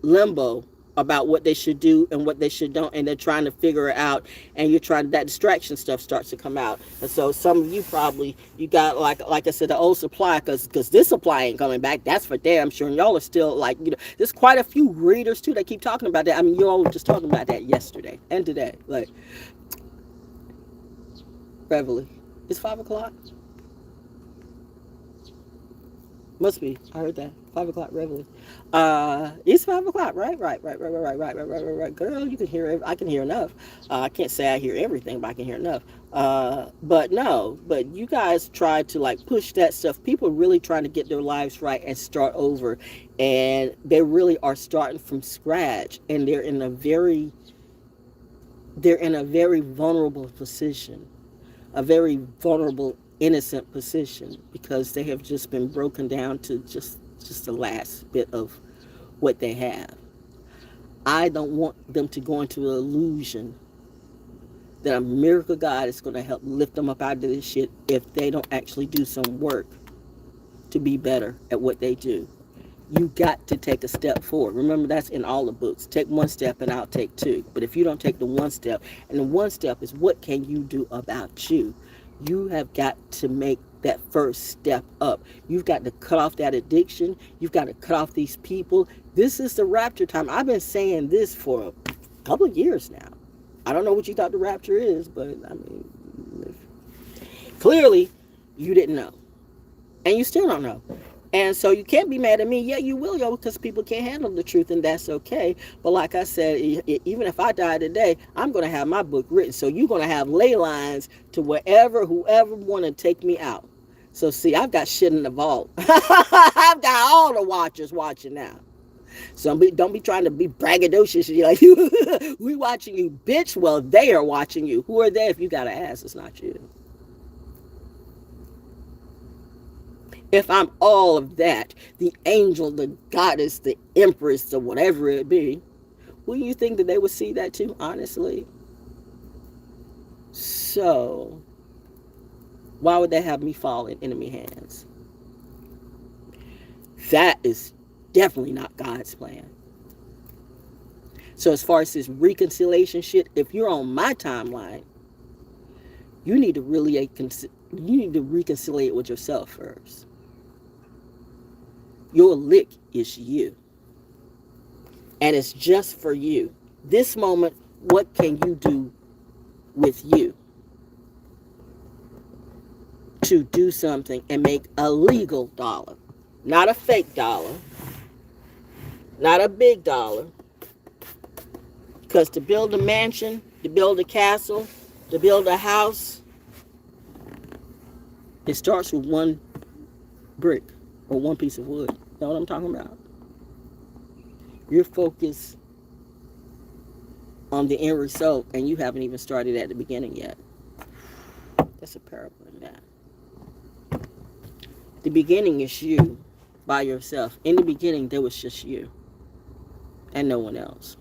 S1: limbo about what they should do and what they should don't, and they're trying to figure it out, and that distraction stuff starts to come out. And so some of you probably, you got like I said, the old supply, because this supply ain't coming back, that's for damn sure. And y'all are still there's quite a few readers too that keep talking about that. You all were just talking about that yesterday and today. Beverly, it's 5 o'clock. Must be. I heard that. 5 o'clock reveille. It's 5 o'clock, right? Right. Girl, you can hear. I can hear enough. I can't say I hear everything, but I can hear enough. But no. But you guys try to like push that stuff. People really trying to get their lives right and start over, and they really are starting from scratch, and they're in a very vulnerable position, a very vulnerable, innocent position, because they have just been broken down to just the last bit of what they have. I don't want them to go into an illusion that a miracle God is going to help lift them up out of this shit if they don't actually do some work to be better at what they do. You got to take a step forward. Remember, that's in all the books. Take one step and I'll take two. But if you don't take the one step, and the one step is what can you do about you? You have got to make that first step up. You've got to cut off that addiction. You've got to cut off these people. This is the rapture time. I've been saying this for a couple of years now. I don't know what you thought the rapture is, but I mean, clearly you didn't know. And you still don't know. And so you can't be mad at me. Yeah, you will, yo, because people can't handle the truth, and that's okay. But like I said, even if I die today, I'm going to have my book written. So you're going to have ley lines to whoever want to take me out. So see, I've got shit in the vault. I've got all the watchers watching now. So don't be trying to be braggadocious. You're like, we watching you, bitch. Well, they are watching you. Who are they? If you got to ask, it's not you. If I'm all of that, the angel, the goddess, the empress, the whatever it be, wouldn't you think that they would see that too, honestly? So, why would they have me fall in enemy hands? That is definitely not God's plan. So as far as this reconciliation shit, if you're on my timeline, you need to reconcile with yourself first. Your lick is you. And it's just for you. This moment, what can you do with you to do something and make a legal dollar? Not a fake dollar. Not a big dollar. Because to build a mansion, to build a castle, to build a house, it starts with one brick or one piece of wood. You know what I'm talking about? You're focused on the end result, and you haven't even started at the beginning yet. That's a parable in that. The beginning is you by yourself. In the beginning, there was just you and no one else.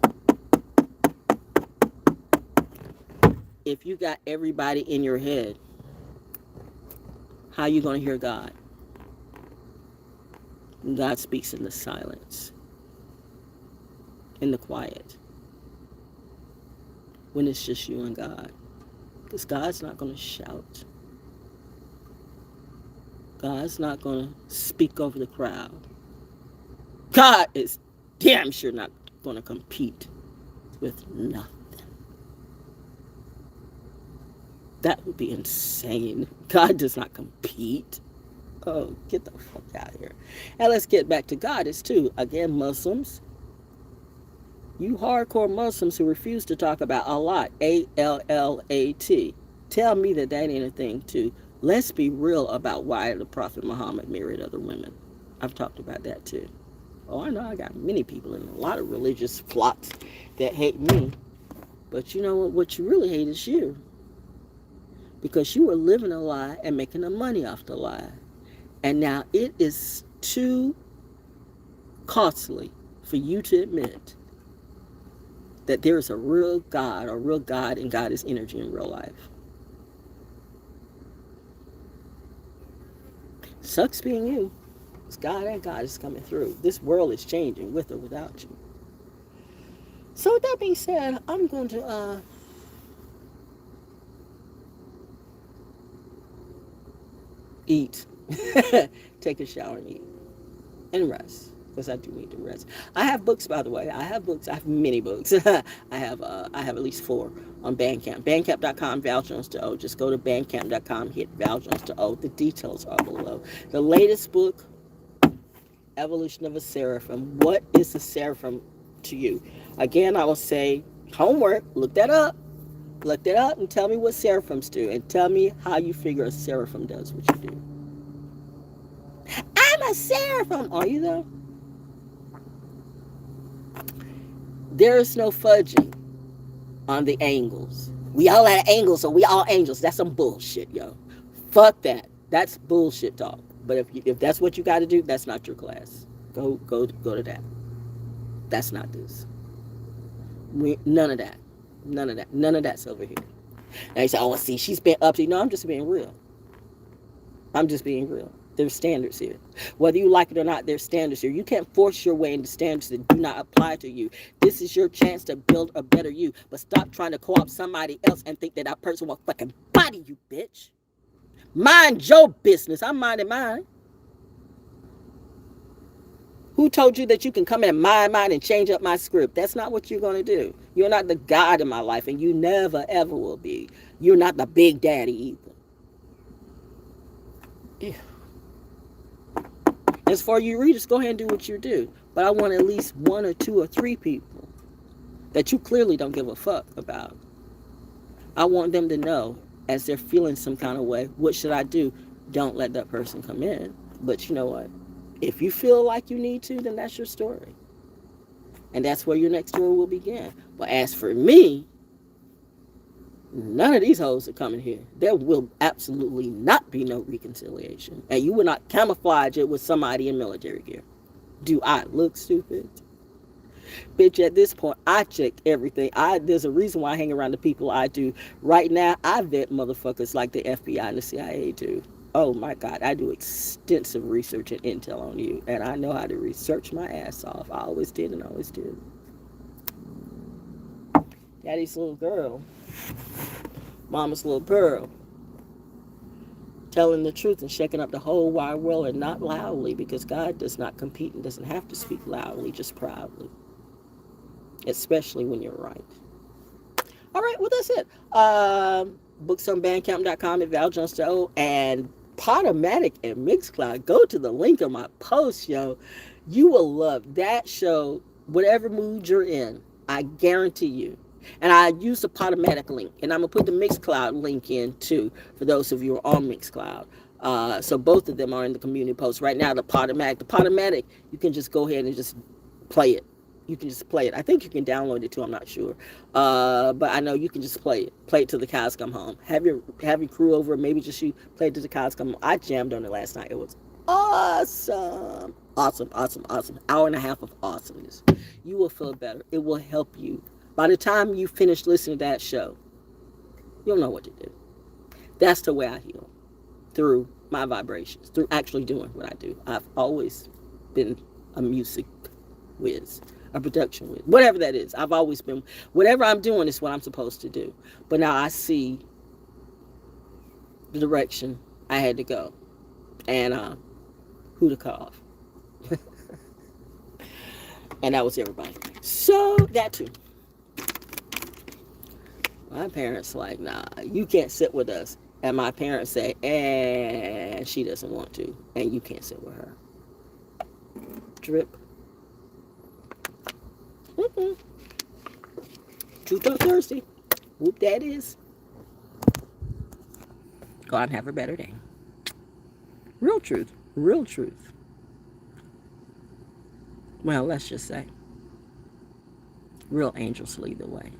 S1: If you got everybody in your head, how are you going to hear God? God speaks in the silence, in the quiet, when it's just you and God. Because God's not going to shout. God's not going to speak over the crowd. God is damn sure not going to compete with nothing. That would be insane. God does not compete. Oh, get the fuck out of here. And let's get back to goddess too. Again, Muslims. You hardcore Muslims who refuse to talk about Allah, A-L-L-A-T. Tell me that ain't a thing too. Let's be real about why the Prophet Muhammad married other women. I've talked about that too. Oh, I know I got many people in a lot of religious flocks that hate me. But you know what you really hate is you. Because you were living a lie and making the money off the lie. And now it is too costly for you to admit that there is a real God, or real God, and God is energy in real life. Sucks being you. It's God and God is coming through. This world is changing with or without you. So with that being said, I'm going to eat, take a shower and eat, and rest, because I do need to rest. I have books, by the way. I have books. I have many books. I have at least 4 on BANDCAMP. BANDCAMP.com, ValJonesDaO. Just go to BANDCAMP.com, hit ValJonesDaO. The details are below. The latest book evolution of a seraphim. What is a seraphim to you? Again, I will say homework. Look that up. Look that up and tell me what seraphims do. And tell me how you figure a seraphim does what you do. I'm a seraphim. Are you though? There is no fudging on the angles. We all at angles, so we all angels. That's some bullshit, yo. Fuck that. That's bullshit talk. But if that's what you got to do, that's not your class. Go to that. That's not this. None of that. None of that. None of that's over here. And you say, oh, see, she's been up to you. No, I'm just being real. I'm just being real. There's standards here. Whether you like it or not, there's standards here. You can't force your way into standards that do not apply to you. This is your chance to build a better you. But stop trying to co-opt somebody else and think that that person will fucking body you, bitch. Mind your business. I'm minding mine. Who told you that you can come in my mind and change up my script? That's not what you're going to do. You're not the God in my life, and you never, ever will be. You're not the big daddy either. Yeah. As for you readers, go ahead and do what you do. But I want at least 1 or 2 or 3 people that you clearly don't give a fuck about. I want them to know, as they're feeling some kind of way, what should I do? Don't let that person come in. But you know what? If you feel like you need to, then that's your story. And that's where your next story will begin. But as for me, none of these hoes are coming here. There will absolutely not be no reconciliation. And you will not camouflage it with somebody in military gear. Do I look stupid? Bitch, at this point, I check everything. There's a reason why I hang around the people I do. Right now, I vet motherfuckers like the FBI and the CIA do. Oh my God, I do extensive research and intel on you. And I know how to research my ass off. I always did and always did. Daddy's little girl, mama's little pearl, telling the truth and shaking up the whole wide world, and not loudly, because God does not compete and doesn't have to speak loudly, just proudly. Especially when you're right. All right, well, that's it. Books on BANDCAMP.com at ValJonesDaO and PODOMATIC and MIXCLOUD. Go to the link on my post, yo. You will love that show, whatever mood you're in. I guarantee you. And I use the PODOMATIC link, and I'm going to put the MIXCLOUD link in too, for those of you who are on MIXCLOUD. So both of them are in the community post. Right now, the PODOMATIC, you can just go ahead and just play it. You can just play it. I think you can download it too. I'm not sure. But I know you can just play it. Play it till the cows come home. Have your crew over. Maybe just you play it till the cows come home. I jammed on it last night. It was awesome. Awesome. Hour and a half of awesomeness. You will feel better. It will help you. By the time you finish listening to that show, you'll know what to do. That's the way I heal. Through my vibrations. Through actually doing what I do. I've always been a music whiz. A production with whatever that is. I've always been, whatever I'm doing is what I'm supposed to do. But now I see the direction I had to go and who to cut off. And that was everybody. So that too. My parents like, nah, you can't sit with us. And my parents say, and she doesn't want to, and you can't sit with her. Drip. Truth or Thursday. Whoop that is. Go out and have a better day. Real truth. Real truth. Well, let's just say. Real angels lead the way.